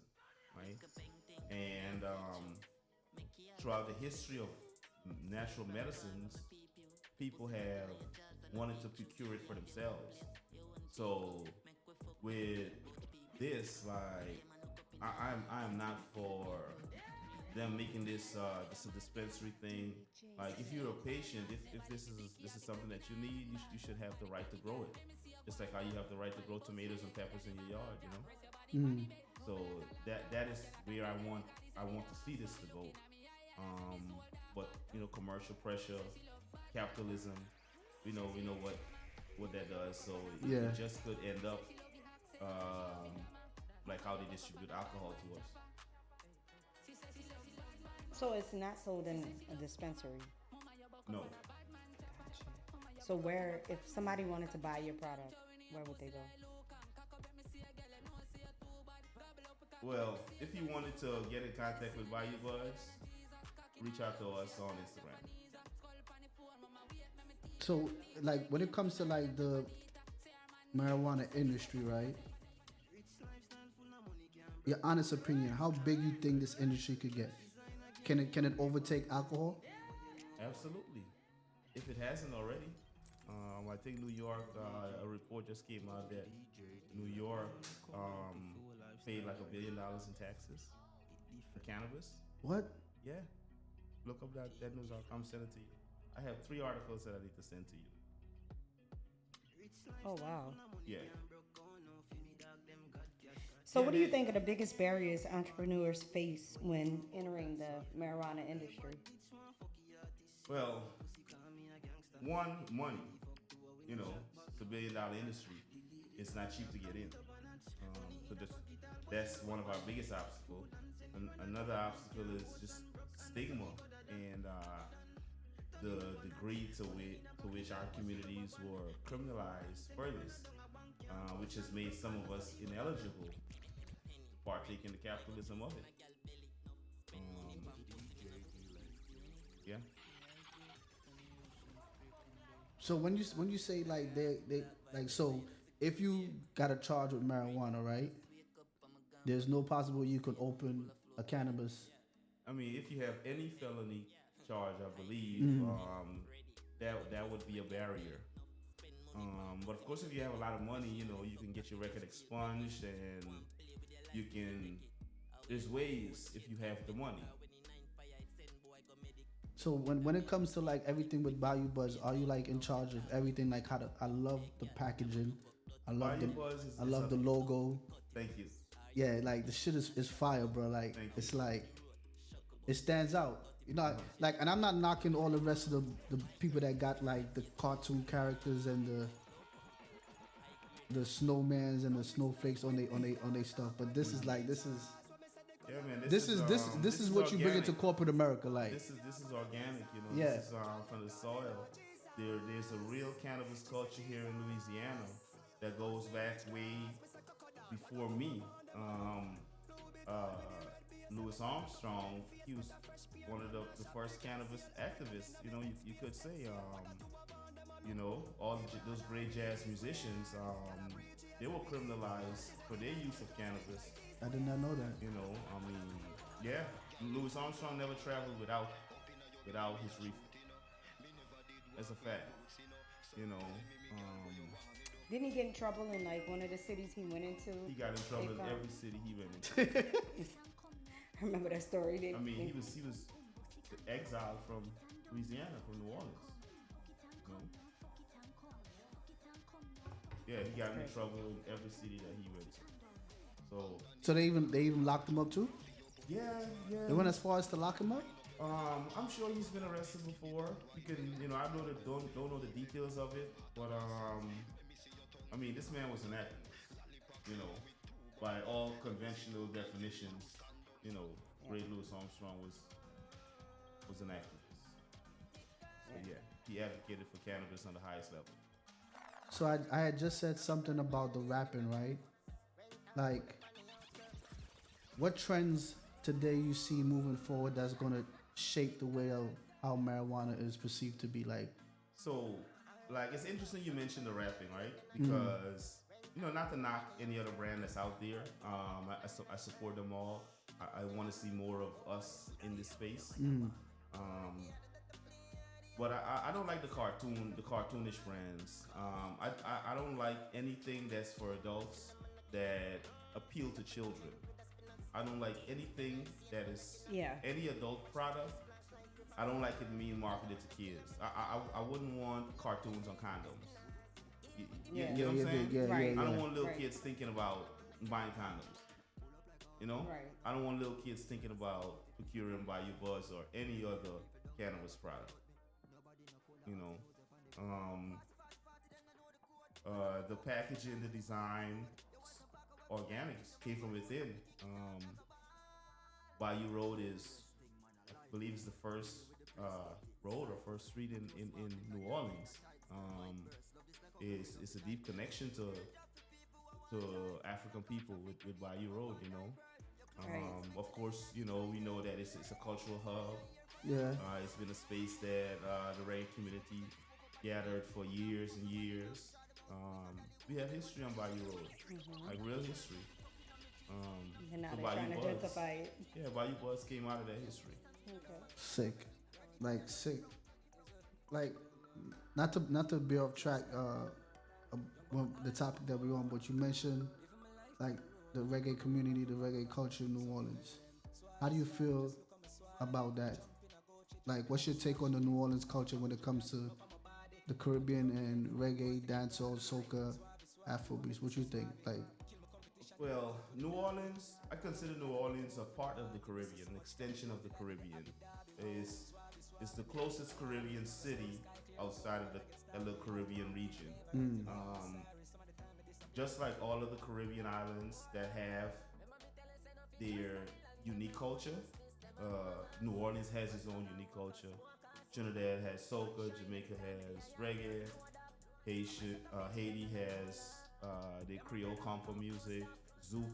Speaker 6: right? And throughout the history of natural medicines, people have wanted to procure it for themselves. So with this, like, I'm not for them making this a dispensary thing. Like, if you're a patient, if this is something that you need, you should have the right to grow it. Just like how you have the right to grow tomatoes and peppers in your yard, you know. So that is where I want to see this to go. But you know, commercial pressure, capitalism, we know what that does. So it just could end up like how they distribute alcohol to us.
Speaker 5: So it's not sold in a dispensary.
Speaker 6: No.
Speaker 5: So where, if somebody wanted to buy your product, where would they go?
Speaker 6: Well, if you wanted to get in contact with Bayou Budz, reach out to us on Instagram.
Speaker 2: So, like, when it comes to like the marijuana industry, right? Your honest opinion, how big you think this industry could get? Can it overtake alcohol?
Speaker 6: Absolutely. If it hasn't already. I think New York, a report just came out that New York paid like $1 billion in taxes for cannabis.
Speaker 2: What?
Speaker 6: Yeah. Look up that news. I'm sending it to you. I have 3 articles that I need to send to you.
Speaker 5: Oh, wow.
Speaker 6: Yeah.
Speaker 5: So what do you think are the biggest barriers entrepreneurs face when entering the marijuana industry?
Speaker 6: Well, one, money. You know, it's $1 billion industry. It's not cheap to get in. So that's one of our biggest obstacles. Another obstacle is just stigma and the degree to which our communities were criminalized furthest, which has made some of us ineligible to partake in the capitalism of it. Yeah.
Speaker 2: So when you say like they like, so if you got a charge with marijuana, right? There's no possible you could open a cannabis.
Speaker 6: I mean, if you have any felony charge, I believe that would be a barrier. But of course, if you have a lot of money, you know, you can get your record expunged, and you can. There's ways if you have the money.
Speaker 2: So when it comes to like everything with Bayou Budz, are you like in charge of everything? Like how to, I love the packaging, I love the logo.
Speaker 6: Thank you.
Speaker 2: Yeah, like the shit is fire, bro. Like it's like it stands out. You know, like, and I'm not knocking all the rest of the people that got like the cartoon characters and the snowmans and the snowflakes on they stuff, but this is like
Speaker 6: Yeah, man.
Speaker 2: This is what you bring into corporate America, like.
Speaker 6: This is organic, you know.
Speaker 2: Yeah.
Speaker 6: This is from the soil. There's a real cannabis culture here in Louisiana that goes back way before me. Louis Armstrong, he was one of the first cannabis activists. You know, you could say. You know, all those great jazz musicians, they were criminalized for their use of cannabis.
Speaker 2: I did not know that.
Speaker 6: You know, I mean, yeah, Louis Armstrong never traveled without his reefer. That's a fact. You know.
Speaker 5: Didn't he get in trouble in like one of the cities he went into?
Speaker 6: He got in trouble in every city he went into.
Speaker 5: I remember that story.
Speaker 6: I mean, he was exiled from Louisiana, from New Orleans. You know? Yeah, he got in trouble in every city that he went to.
Speaker 2: So they even locked him up too?
Speaker 6: Yeah.
Speaker 2: They went as far as to lock him up?
Speaker 6: I'm sure he's been arrested before. You can, you know, I don't know the details of it, but I mean, this man was an activist, you know, by all conventional definitions, you know, Ray Louis Armstrong was an activist. So yeah, he advocated for cannabis on the highest level.
Speaker 2: So I had just said something about the rapping, right? Like, what trends today you see moving forward that's gonna shape the way of how marijuana is perceived to be like?
Speaker 6: So, like, it's interesting you mentioned the rapping, right? Because you know, not to knock any other brand that's out there. I support them all. I want to see more of us in this space. But I don't like the cartoonish brands. I don't like anything that's for adults that appeal to children. I don't like anything that is any adult product. I don't like it being marketed to kids. I wouldn't want cartoons on condoms. You know what I'm saying? I don't want little kids thinking about buying condoms. You know?
Speaker 5: Right.
Speaker 6: I don't want little kids thinking about procuring Bayou Budz or any other cannabis product. You know, the packaging, the design, organics came from within. Bayou Road is, I believe, is the first road or first street in New Orleans. It's a deep connection to African people with Bayou Road. You know, of course, you know, we know that it's a cultural hub.
Speaker 2: Yeah.
Speaker 6: It's been a space that the reggae community gathered for years and years. We have history on Bayou Road, like real history.
Speaker 5: And now
Speaker 6: the
Speaker 5: they're trying to
Speaker 6: Budz.
Speaker 5: gentrify it.
Speaker 6: Yeah, Bayou Budz came out of that history.
Speaker 5: Okay.
Speaker 2: Sick. Like, not to be off track, the topic that we're on, but you mentioned like the reggae community, the reggae culture in New Orleans. How do you feel about that? Like, what's your take on the New Orleans culture when it comes to the Caribbean and reggae, dancehall, soca, Afrobeats? What you think? Like,
Speaker 6: Well, New Orleans, I consider New Orleans a part of the Caribbean, an extension of the Caribbean. It's the closest Caribbean city outside of the Caribbean region. Just like all of the Caribbean islands that have their unique culture, New Orleans has its own unique culture. Trinidad has soca, Jamaica has reggae, Haiti has the Creole compo music, zouk.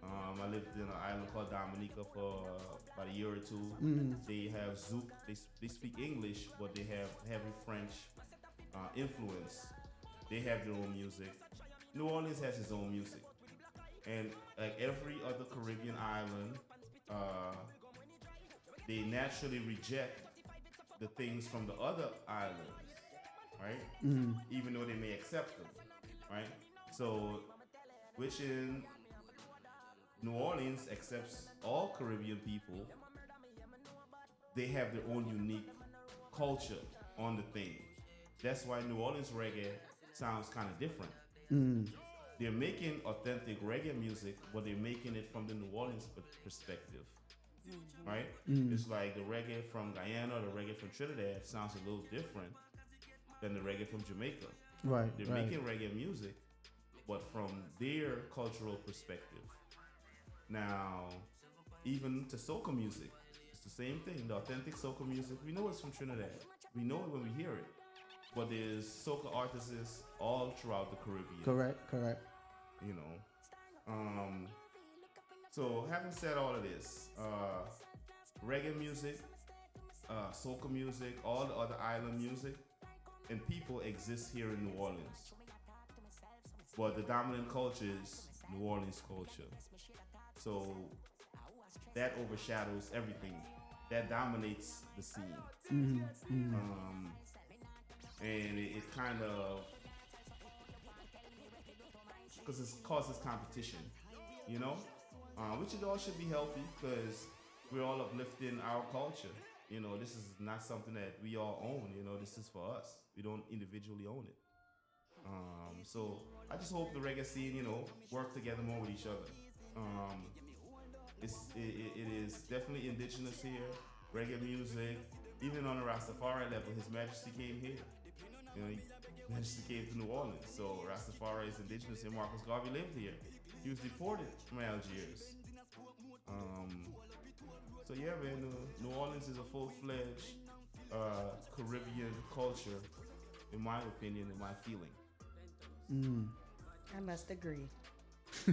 Speaker 6: I lived in an island called Dominica for about a year or two. They have zouk. They speak English, but they have heavy French influence. They have their own music. New Orleans has its own music, and like every other Caribbean island, they naturally reject the things from the other islands, right? Even though they may accept them, right? So, which in New Orleans accepts all Caribbean people. They have their own unique culture on the thing. That's why New Orleans reggae sounds kind of different. They're making authentic reggae music, but they're making it from the New Orleans perspective, right? It's like the reggae from Guyana or the reggae from Trinidad sounds a little different than the reggae from Jamaica.
Speaker 2: right.
Speaker 6: They're
Speaker 2: right.
Speaker 6: making reggae music, but from their cultural perspective. Now, even to soca music, it's the same thing. The authentic soca music, we know it's from Trinidad. We know it when we hear it. But there's soca artists all throughout the Caribbean.
Speaker 2: Correct.
Speaker 6: You know. So having said all of this, reggae music, soca music, all the other island music, and people exist here in New Orleans. But the dominant culture is New Orleans culture. So that overshadows everything. That dominates the scene. And it kind of, because it causes competition, you know? Which it all should be healthy because we're all uplifting our culture. You know, this is not something that we all own, you know, this is for us. We don't individually own it. So I just hope the reggae scene, you know, work together more with each other. It is definitely indigenous here, reggae music, even on the Rastafari level. His Majesty came here. You know, His Majesty came to New Orleans, so Rastafari is indigenous here. Marcus Garvey lived here. He was deported from Algiers. So yeah, man, New Orleans is a full-fledged Caribbean culture, in my opinion, in my feeling.
Speaker 5: I must agree.
Speaker 6: I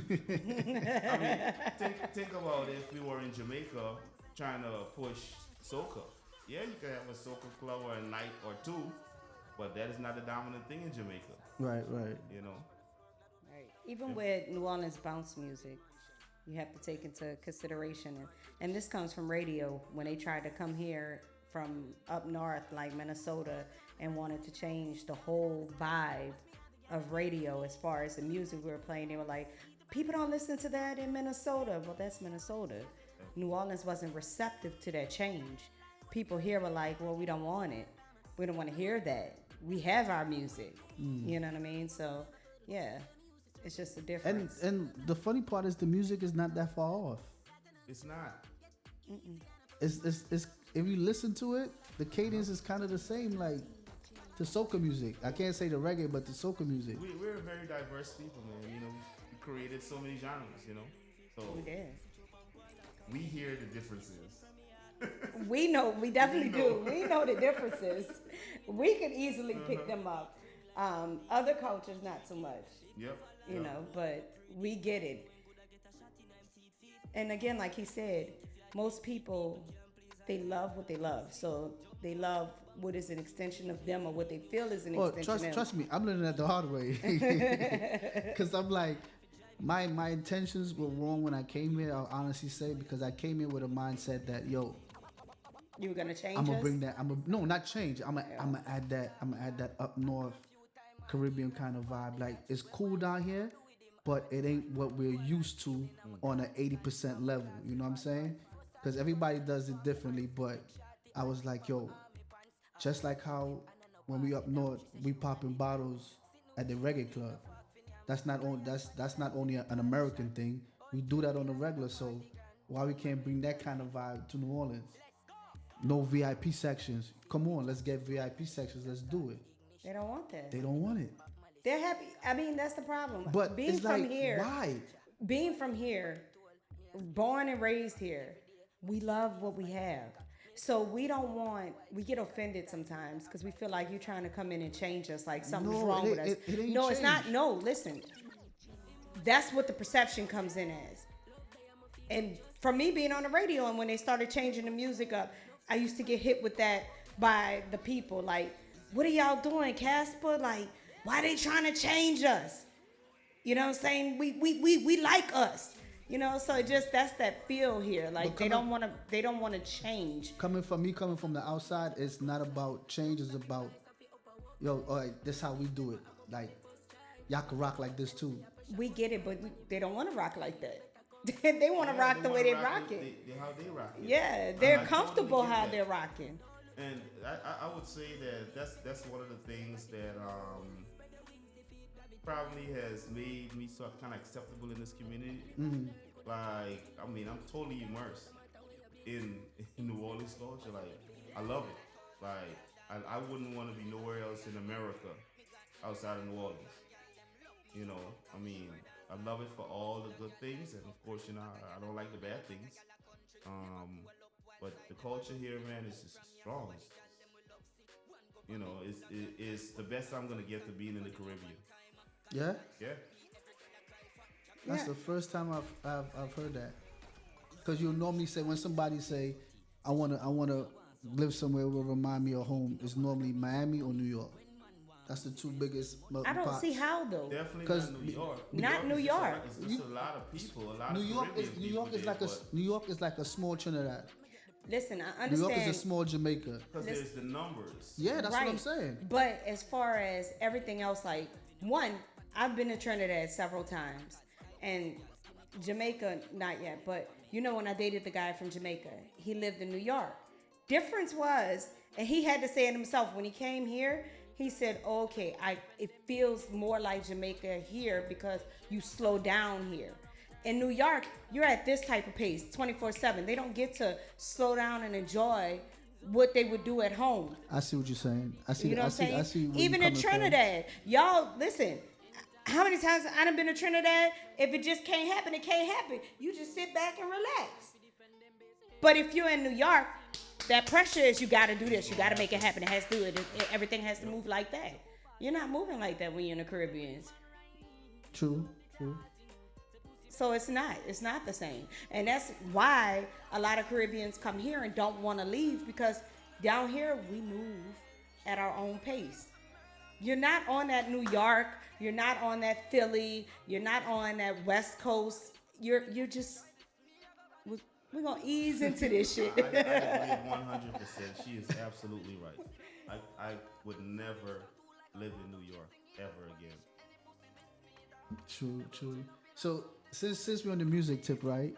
Speaker 6: mean, think about if we were in Jamaica trying to push soca. Yeah, you can have a soca club or a night or two, but that is not the dominant thing in Jamaica.
Speaker 2: Right.
Speaker 6: You know.
Speaker 5: Right. Even with New Orleans bounce music, you have to take into consideration, and this comes from radio when they tried to come here from up north like Minnesota and wanted to change the whole vibe of radio as far as the music we were playing. They were like, people don't listen to that in Minnesota. Well, that's Minnesota. New Orleans wasn't receptive to that change. People here were like, well, we don't want it. We don't want to hear that. We have our music. You know what I mean? So, yeah, it's just a difference.
Speaker 2: And the funny part is the music is not that far off.
Speaker 6: It's not.
Speaker 2: It's if you listen to it, the cadence is kind of the same, like to soca music. I can't say the reggae, but the soca music.
Speaker 6: We're a very diverse people, man. You know, we created so many genres, you know. So
Speaker 5: We did.
Speaker 6: we hear the differences.
Speaker 5: We know, we definitely do. We know the differences. We could easily pick them up. Other cultures, not so much.
Speaker 6: Yep.
Speaker 5: You know, but we get it. And again, like he said, most people, they love what they love. So they love what is an extension of them or what they feel is an extension of them.
Speaker 2: Trust me, I'm learning that the hard way. Because I'm like, my intentions were wrong when I came here, I'll honestly say, because I came here with a mindset that, yo,
Speaker 5: You were gonna change
Speaker 2: I'm gonna
Speaker 5: us?
Speaker 2: bring that. No, not change. I'm gonna add that. I'm gonna add that up north Caribbean kind of vibe. Like, it's cool down here, but it ain't what we're used to on an 80% level. You know what I'm saying? Because everybody does it differently. But I was like, yo, just like how when we up north, we popping bottles at the reggae club. That's not only an American thing. We do that on the regular. So why we can't bring that kind of vibe to New Orleans? No VIP sections. Come on, let's get VIP sections. Let's do it.
Speaker 5: They don't want that.
Speaker 2: They don't want it.
Speaker 5: They're happy. I mean, that's the problem.
Speaker 2: But
Speaker 5: being
Speaker 2: it's
Speaker 5: from
Speaker 2: like,
Speaker 5: here,
Speaker 2: why?
Speaker 5: Being from here, born and raised here, we love what we have. So we get offended sometimes because we feel like you're trying to come in and change us, like something's wrong with us.
Speaker 2: It ain't
Speaker 5: No, it's not.
Speaker 2: change.
Speaker 5: No, listen. That's what the perception comes in as. And from me being on the radio and when they started changing the music up, I used to get hit with that by the people. Like, what are y'all doing, Casper? Like, why they trying to change us? You know what I'm saying? We like us. You know, so that's that feel here. Like they don't want to change.
Speaker 2: Coming from the outside, it's not about change. It's about, yo, all right, this how we do it. Like, y'all can rock like this too.
Speaker 5: We get it, but they don't want to rock like that. They want to rock the way they rock it.
Speaker 6: How they rock it.
Speaker 5: Yeah, they're
Speaker 6: I
Speaker 5: comfortable
Speaker 6: totally get
Speaker 5: how
Speaker 6: that.
Speaker 5: they're rocking.
Speaker 6: And I would say that that's one of the things that probably has made me so kind of acceptable in this community. Like, I mean, I'm totally immersed in New Orleans culture. Like, I love it. Like, I wouldn't want to be nowhere else in America outside of New Orleans. You know, I mean, I love it for all the good things, and of course, you know, I don't like the bad things. But the culture here, man, is just strong. You know, it's the best I'm gonna get to being in the Caribbean.
Speaker 2: Yeah.
Speaker 6: Yeah.
Speaker 2: That's the first time I've heard that. Because you normally say, when somebody say, I wanna live somewhere will remind me of home, it's normally Miami or New York. That's the two biggest.
Speaker 5: I don't see how though.
Speaker 6: Definitely not New York.
Speaker 5: Not New York.
Speaker 6: It's just a lot of people. A lot
Speaker 2: New
Speaker 6: of
Speaker 2: York
Speaker 6: Caribbean
Speaker 2: New York
Speaker 6: people
Speaker 2: is
Speaker 6: there,
Speaker 2: like New York is like a small Trinidad.
Speaker 5: Listen, I
Speaker 2: New York
Speaker 5: understand.
Speaker 2: is a small Jamaica.
Speaker 6: because there's the numbers.
Speaker 2: Yeah, that's
Speaker 5: Right.
Speaker 2: what I'm saying.
Speaker 5: But as far as everything else, like, one, I've been to Trinidad several times, and Jamaica not yet. But you know, when I dated the guy from Jamaica, he lived in New York. Difference was, and he had to say it himself when he came here. He said, oh, "Okay, it feels more like Jamaica here because you slow down here. In New York, you're at this type of pace, 24/7. They don't get to slow down and enjoy what they would do at home.
Speaker 2: I see what you're saying. I see.
Speaker 5: You know
Speaker 2: I
Speaker 5: what I'm saying?
Speaker 2: see where
Speaker 5: Even
Speaker 2: you're
Speaker 5: in
Speaker 2: coming from.
Speaker 5: Trinidad, y'all listen. How many times I done been to Trinidad? If it just can't happen, it can't happen. You just sit back and relax. But if you're in New York, that pressure is you got to do this. You got to make it happen. It has to do it. Everything has to move like that. You're not moving like that when you're in the Caribbean.
Speaker 2: True.
Speaker 5: So it's not the same. And that's why a lot of Caribbeans come here and don't want to leave, because down here we move at our own pace. You're not on that New York. You're not on that Philly. You're not on that West Coast. You're just, we're going to ease into this shit.
Speaker 6: I agree 100%. She is absolutely right. I would never live in New York ever again.
Speaker 2: True. So since we're on the music tip, right?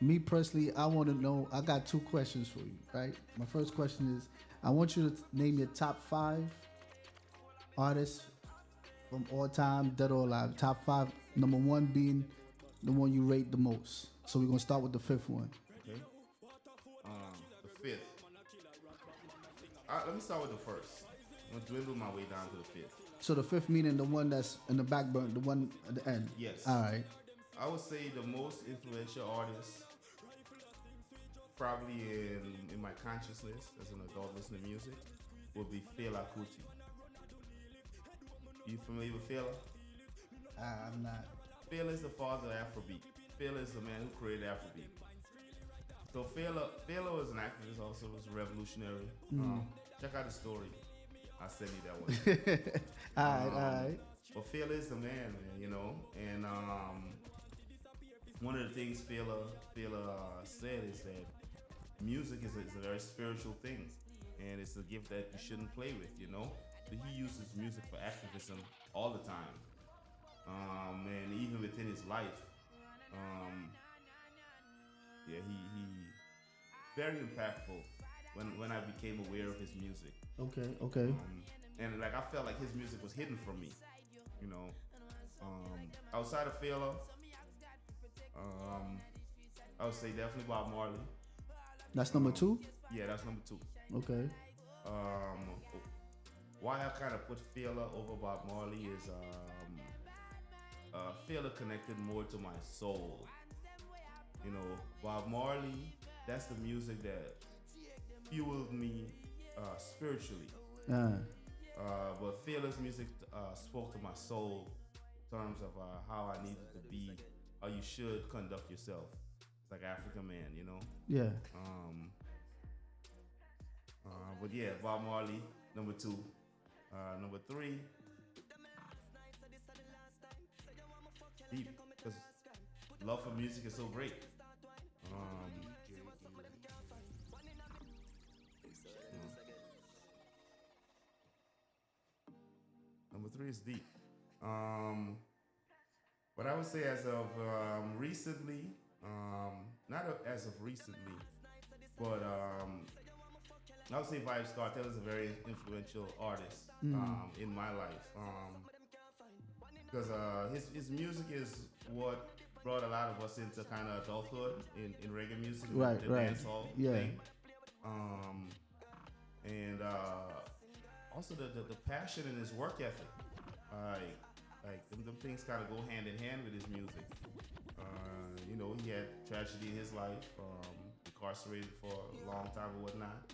Speaker 2: Me personally, I want to know. I got 2 questions for you, right? My first question is, I want you to name your top 5 artists from all time, dead or alive. Top 5. Number 1 being the one you rate the most. So we're gonna start with the 5th one.
Speaker 6: Okay. The 5th. Let me start with the 1st. I'm gonna dwindle my way down to the 5th.
Speaker 2: So the 5th meaning the one that's in the back burner, the one at the end.
Speaker 6: Yes.
Speaker 2: All right.
Speaker 6: I would say the most influential artist, probably in my consciousness as an adult listening to music, would be Fela Kuti. You familiar with Fela?
Speaker 2: I'm not.
Speaker 6: Fela is the father of Afrobeat. Fela is the man who created Afrobeat. So Fela was an activist, also was a revolutionary. Check out the story. I'll send you that one.
Speaker 2: All right.
Speaker 6: But Fela is the man, you know. And one of the things Fela said is that music is a very spiritual thing, and it's a gift that you shouldn't play with, you know. But he uses music for activism all the time, and even within his life, he very impactful when I became aware of his music.
Speaker 2: Okay.
Speaker 6: And like I felt like his music was hidden from me, you know. Outside of Fela, I would say definitely Bob Marley.
Speaker 2: That's number 2?
Speaker 6: Yeah, that's number 2.
Speaker 2: Okay.
Speaker 6: Why I kind of put Fela over Bob Marley is Fela connected more to my soul. You know, Bob Marley, that's the music that fueled me spiritually. But Fela's music spoke to my soul in terms of how I needed to be, how you should conduct yourself. It's like African man, you know?
Speaker 2: Yeah.
Speaker 6: But yeah, Bob Marley, number 2. Number 3, deep, because love for music is so great. Number 3 is deep. But I would say as of recently, as of recently, but I would say Vybz Kartel is a very influential artist in my life, because his music is what brought a lot of us into kind of adulthood in reggae music, the dancehall thing, and also the passion in his work ethic, like them things kind of go hand in hand with his music. You know, he had tragedy in his life, incarcerated for a long time or whatnot.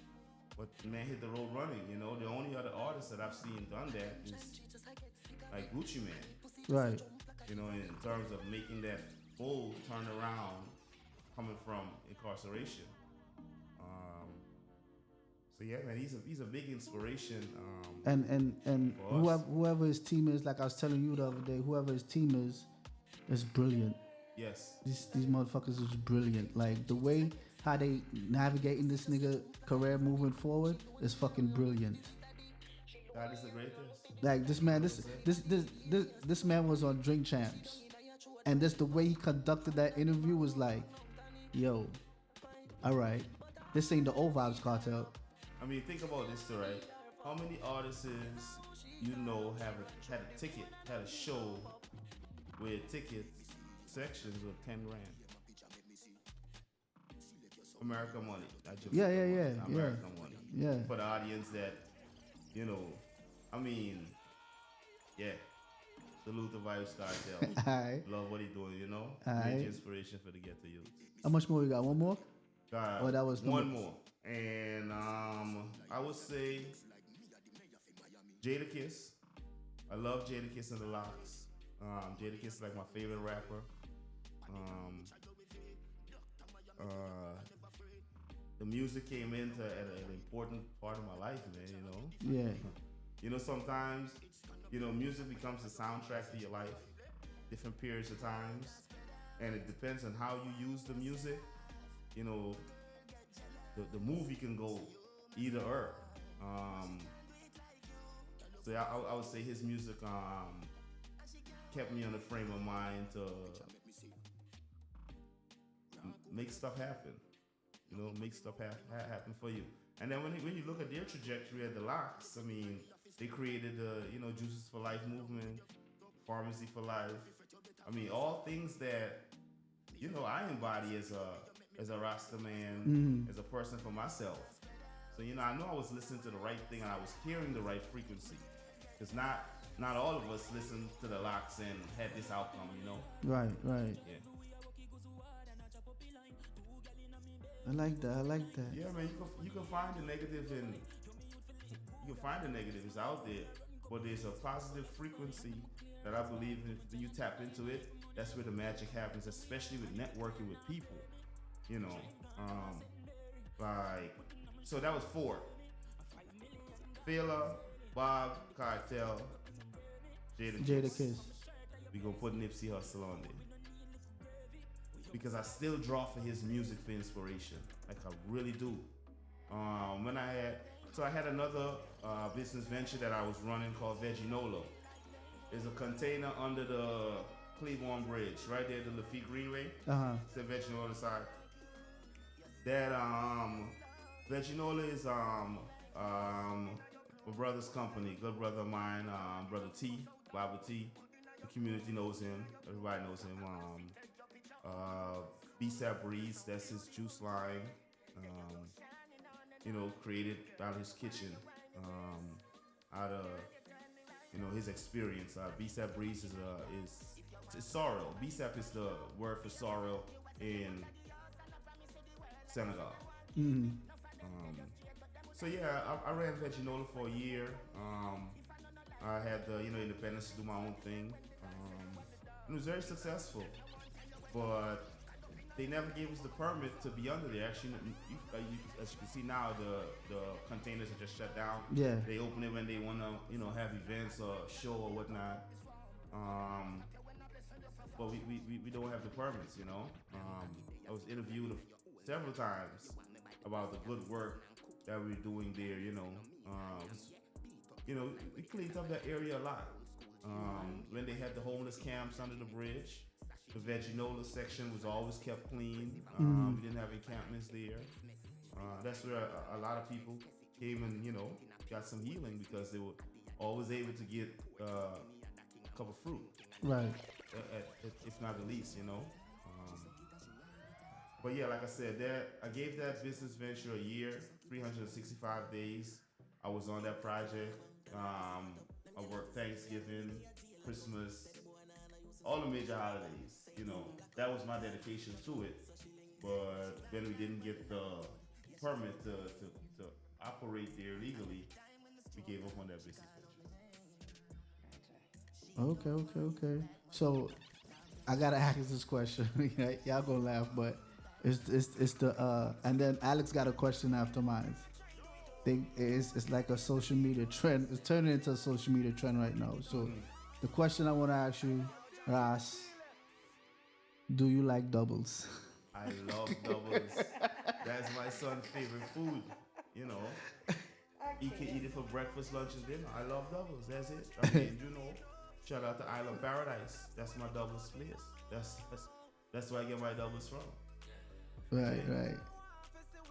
Speaker 6: But the man hit the road running, you know. The only other artist that I've seen done that is like Gucci Man.
Speaker 2: Right.
Speaker 6: You know, in terms of making that full turnaround coming from incarceration. So yeah, man, he's a big inspiration.
Speaker 2: And whoever his team is, like I was telling you the other day, whoever his team is brilliant.
Speaker 6: Yes.
Speaker 2: These motherfuckers is brilliant. Like the way how they navigating this nigga career moving forward is fucking brilliant.
Speaker 6: God is the greatest.
Speaker 2: Like this man was on Drink Champs, and this the way he conducted that interview was like, yo, all right, this ain't the old Vybz Kartel.
Speaker 6: I mean, think about this too, right? How many artists you know had a show with ticket sections with 10 grand? American money. American money.
Speaker 2: Yeah.
Speaker 6: For the audience that, you know, I mean, yeah. Salute the Vibes Cartel.
Speaker 2: Alright.
Speaker 6: Love what he doing, you know?
Speaker 2: Alright.
Speaker 6: Great inspiration for the ghetto youth.
Speaker 2: How much more we got? One more?
Speaker 6: Got
Speaker 2: that was
Speaker 6: one more. And I would say Jadakiss. I love Jadakiss and the Locks. Jadakiss is like my favorite rapper. The music came into an important part of my life, man, you know?
Speaker 2: Yeah.
Speaker 6: You know, sometimes, you know, music becomes the soundtrack to your life, different periods of times, and it depends on how you use the music. You know, the movie can go either or. So I would say his music kept me on the frame of mind to make stuff happen. You know, make stuff happen for you. And then when you look at their trajectory at the Locks, I mean, they created the, you know, Juices for Life movement, Pharmacy for Life. I mean, all things that, you know, I embody as a Rasta man, as a person for myself. So, you know, I know I was listening to the right thing and I was hearing the right frequency. Because not all of us listened to the Locks and had this outcome, you know?
Speaker 2: Right.
Speaker 6: Yeah.
Speaker 2: I like that.
Speaker 6: Yeah, man, you can find the negative in, you can find the negatives out there, but there's a positive frequency that I believe if you tap into it, that's where the magic happens, especially with networking with people, you know. So that was 4. Fela, Bob, Cartel,
Speaker 2: Jadakiss.
Speaker 6: We gonna put Nipsey Hussle on there. Because I still draw for his music for inspiration. Like I really do. I had another business venture that I was running called Veginola. There's a container under the Cleveland Bridge, right there, the Lafitte Greenway. It's a Veginola on the side. That Veginola is my brother's company, good brother of mine, brother T, Baba T. The community knows him. Everybody knows him. BSAP Breeze, that's his juice line. You know, created out of his kitchen, out of, you know, his experience. BSAP Breeze is sorrel. BSAP is the word for sorrel in Senegal. So yeah, I ran Veginola for a year. I had the, you know, independence to do my own thing. It was very successful, but they never gave us the permit to be under there. Actually, as you can see now, the containers are just shut down.
Speaker 2: Yeah.
Speaker 6: They open it when they want to, you know, have events or show or whatnot. But we don't have the permits, you know. I was interviewed several times about the good work that we're doing there, you know. We cleaned up that area a lot. When they had the homeless camps under the bridge, the Veginola section was always kept clean. We didn't have encampments there. That's where a lot of people came and, you know, got some healing because they were always able to get a cup of fruit.
Speaker 2: Right.
Speaker 6: If not the least, you know. But yeah, like I said, I gave that business venture a year, 365 days. I was on that project. I worked Thanksgiving, Christmas, all the major holidays. You know, that was my dedication to it. But then we didn't get the permit to operate there legally. We gave up on that business venture.
Speaker 2: Okay. So I gotta ask this question. Y'all gonna laugh, but it's the and then Alex got a question after mine. It's like a social media trend. It's turning into a social media trend right now. So the question I want to ask you, Ras, do you like doubles?
Speaker 6: I love doubles. That's my son's favorite food. You know, he can eat it for breakfast, lunch, and dinner. I love doubles. That's it. I mean, you know, shout out to Island Paradise. That's my doubles place. That's where I get my doubles from.
Speaker 2: Right.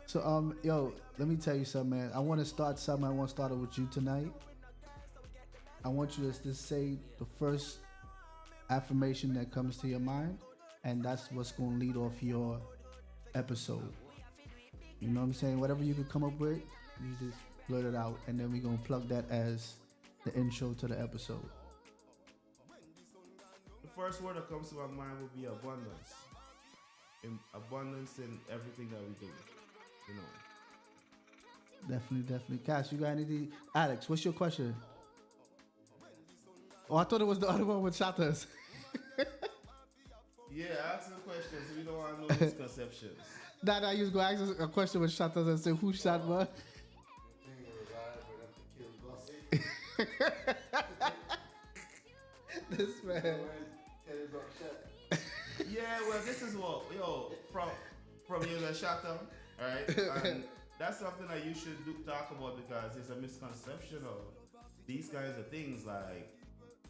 Speaker 2: So yo, let me tell you something, man. I want to start something. I want to start it with you tonight. I want you to just say the first affirmation that comes to your mind, and that's what's going to lead off your episode. You know what I'm saying? Whatever you could come up with, you just blurt it out, and then we're going to plug that as the intro to the episode.
Speaker 6: first word that comes to my mind would be abundance. Abundance in everything that we do. You know.
Speaker 2: Definitely. Cash, you got anything? Alex, what's your question? Oh, I thought it was the other one with Shatas.
Speaker 6: Yeah, ask the questions. We don't want no misconceptions.
Speaker 2: Nah, you was going to ask a question with Shatas and say, who shot what? This man.
Speaker 6: Yeah, well, this is what, from you, the Shatta, right? And that's something that you should talk about because it's a misconception of these kinds of things. Like,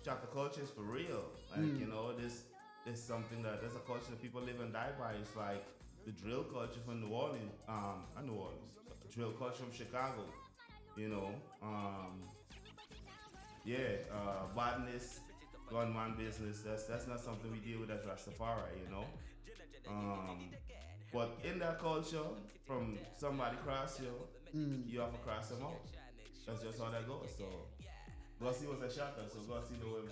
Speaker 6: Shatta culture is for real. Like, this is something that's a culture that people live and die by. It's like the drill culture from New Orleans, not New Orleans, drill culture from Chicago, badness, gunman business, that's not something we deal with as Rastafari, But in that culture, from somebody cross you, you have to cross them out. That's just how that goes. So Gussie was a shotter, so Gussie know where I'm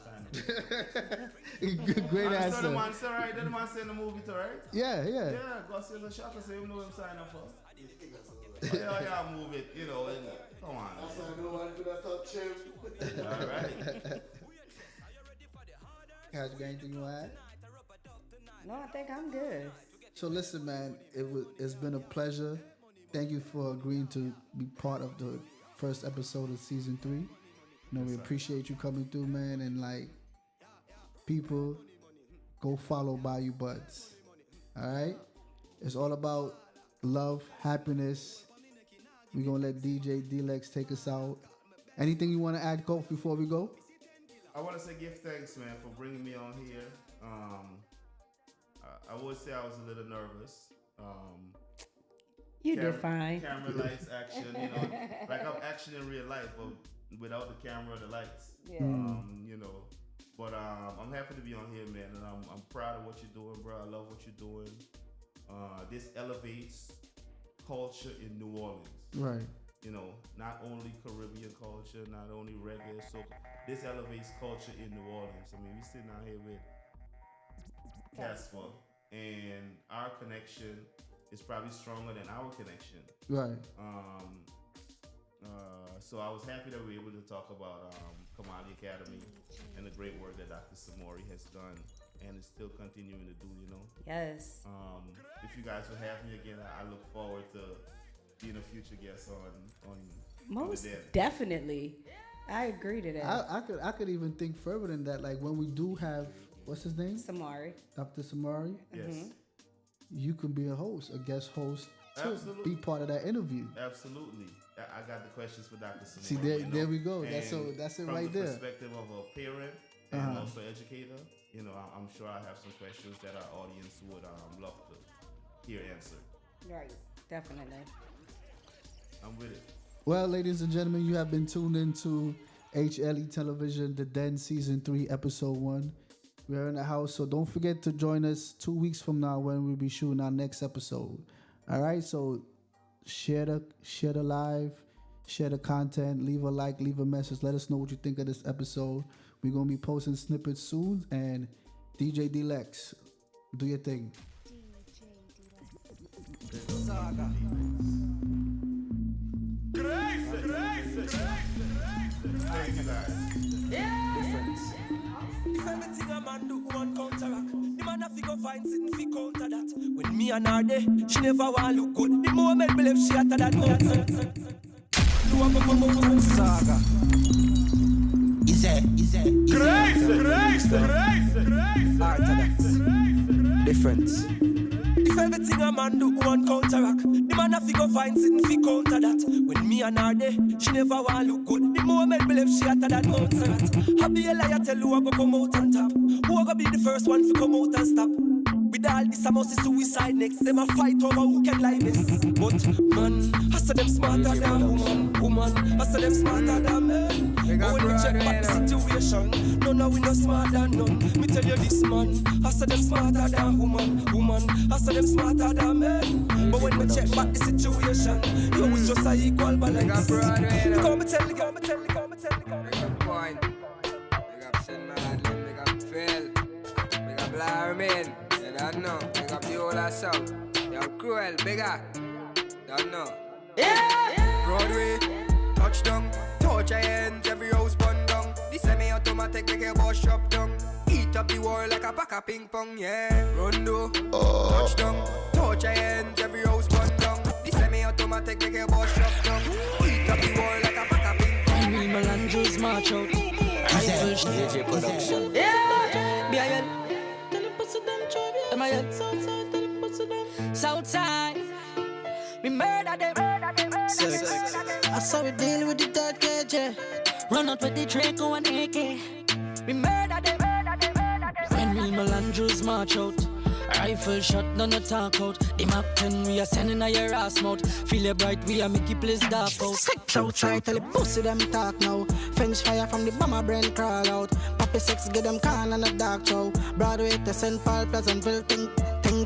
Speaker 6: signing.
Speaker 2: Great answer.
Speaker 6: So the man said, right? Did the man say in the movie too, right?
Speaker 2: Yeah.
Speaker 6: Yeah, Gussie was a shotter, so you know where I'm signing for. Yeah, move it, come on.
Speaker 9: That's why I know why I do that top chip.
Speaker 6: All right.
Speaker 2: Cash, you got anything you want to add?
Speaker 5: No, I think I'm good.
Speaker 2: So listen, man, it's been a pleasure. Thank you for agreeing to be part of the first episode of season 3. We appreciate you coming through, man. And people, go follow Bayou Budz. All right? It's all about love, happiness. We're going to let DJ D-Lex take us out. Anything you want to add, Coach, before we go?
Speaker 6: I want to say give thanks, man, for bringing me on here. I would say I was a little nervous.
Speaker 5: You did fine.
Speaker 6: Camera, lights, action, like I'm action in real life, but without the camera or the lights.
Speaker 5: Yeah.
Speaker 6: But I'm happy to be on here, man, and I'm proud of what you're doing, bro. I love what you're doing. This elevates culture in New Orleans.
Speaker 2: Right.
Speaker 6: Not only Caribbean culture, not only reggae, so this elevates culture in New Orleans. I mean, we're sitting out here with Casper, and our connection is probably stronger than our connection.
Speaker 2: Right.
Speaker 6: So I was happy that we were able to talk about Kamali Academy and the great work that Dr. Samori has done and is still continuing to do,
Speaker 5: Yes.
Speaker 6: If you guys will have me again, I look forward to being a future guest on
Speaker 5: Most
Speaker 6: the Den.
Speaker 5: definitely. I agree to that.
Speaker 2: I could even think further than that. Like when we do have, what's his name?
Speaker 5: Samari.
Speaker 2: Dr. Samari.
Speaker 6: Yes.
Speaker 2: You can be a guest host, to
Speaker 6: Absolutely.
Speaker 2: be part of that interview.
Speaker 6: Absolutely. I got the questions for Dr. Samari.
Speaker 2: See, there we go.
Speaker 6: And
Speaker 2: That's it right
Speaker 6: from
Speaker 2: there.
Speaker 6: the perspective of a parent and also educator, I'm sure I have some questions that our audience would love to hear answered.
Speaker 5: Right. Definitely.
Speaker 6: I'm with it.
Speaker 2: Well, ladies and gentlemen, you have been tuned into HLE Television, The Den Season 3, Episode 1. We're in the house, so don't forget to join us 2 weeks from now when we'll be shooting our next episode. All right, so share the live, share the content, leave a like, leave a message. Let us know what you think of this episode. We're going to be posting snippets soon. And DJ D-Lex, do your thing.
Speaker 7: Saga.
Speaker 6: Thank you guys.
Speaker 7: Difference. If everything a man do, one counteract. The man have to go find something fi counter that. When me and her there, she never want look good. The moment believe she hotter than nonsense. You want to come out with Saga. Easy. Crazy. Orthodox. Difference. If everything a man do, one counteract. The man have to go find something fi counter that. When me and her there, she never want look good. The moment believe she hotter than nonsense. I be a liar, tell you I go come out on top. Who a go be the first one to come out and stop? With all this, I must see suicide next. Them a fight over who can lie this. But man, I say them smarter than woman. I say them smarter than men. But when we check back the situation, no, we no smarter than none. Me tell you this, man, I say them smarter than woman. I say them smarter than men. But when we check back the situation, yo, it's just a equal balance. Come tell me. Big up point. Big up Sin Man, big up Phil. sound. You're cruel, bigger. Don't know. Yeah. Broadway, touchdown. Touch your hands, every house burn down. The semi-automatic make your boss shop down. Eat up the wall like a pack of ping pong, yeah. Rondo, touchdown. Touch your hands, every house burn down. The semi-automatic make your boss shop down. Eat up the wall like a pack of ping pong.
Speaker 10: Real Melandros march out.
Speaker 8: DJ production.
Speaker 10: Yeah. Bayou. Tell the pussy them try. Am I at Southside? Tell the pussy them. Southside. We murder them. I saw we deal with the third KJ. Run out with the Draco and AK. We murder them. When real Melandros march out. Rifle shot, none of talk out. The Mach 10 we are sending a your ass mouth. Feel it bright, we are make you place dark out. Sex outside, tell the pussy them talk now. French fire from the bomber brain crawl out. Poppy sex, get them can and a dark show. Broadway to St. Paul, Pleasantville, ting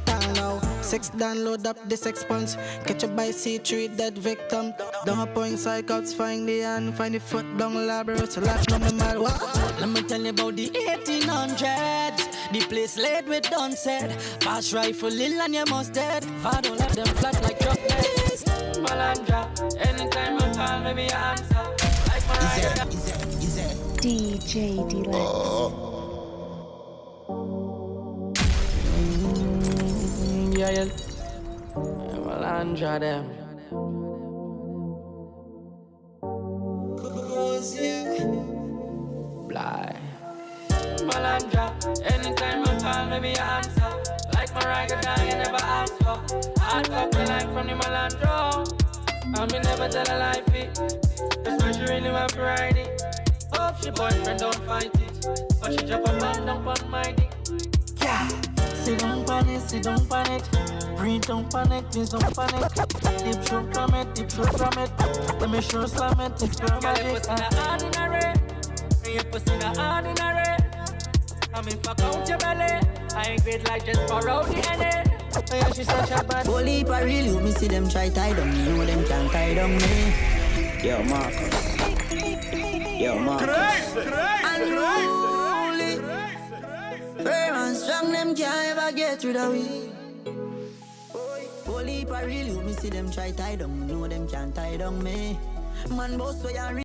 Speaker 10: town now. Sex download up the sex punch. Catch a by C3 dead victim. Down a point psychots, find the hand, find the foot down labyrinth. So laugh no me mad. Let me tell you about the 1800s. The place laid with done said. Pass rifle lil and you must dead. Father don't let them flat like truck beds. Malandra, anytime I call me be answer. Like my rider.
Speaker 4: DJ Deluxe.
Speaker 10: Yeah. Malandra them. Bly. Malandra, anytime I call me be answer. Like my rider guy, you never ask for. Hard copy like from the Malandro. I me never tell a lie fit. That's why she really want to ride it. Hope she boyfriend don't fight it. But she drop a man down on my dick. Yeah. Sit down pan it, sit down pan it. Breathe don't panic, please don't panic. Deep throat from it, deep throat from it. Let me show slam it, it's pure magic. Your pussy not ordinary. Your pussy not ordinary. I mean fuck out your belly. I ain't great like just borrow the NA. Oh yeah, she such a bad.
Speaker 11: Holy if I really me see them try tie down. You know them can't tie down me. Yo Marcus. Unruly. Firm and strong, them can't ever get rid of me. Holy if I really me see them try tie down. You know them can't tie down me. Man boss way and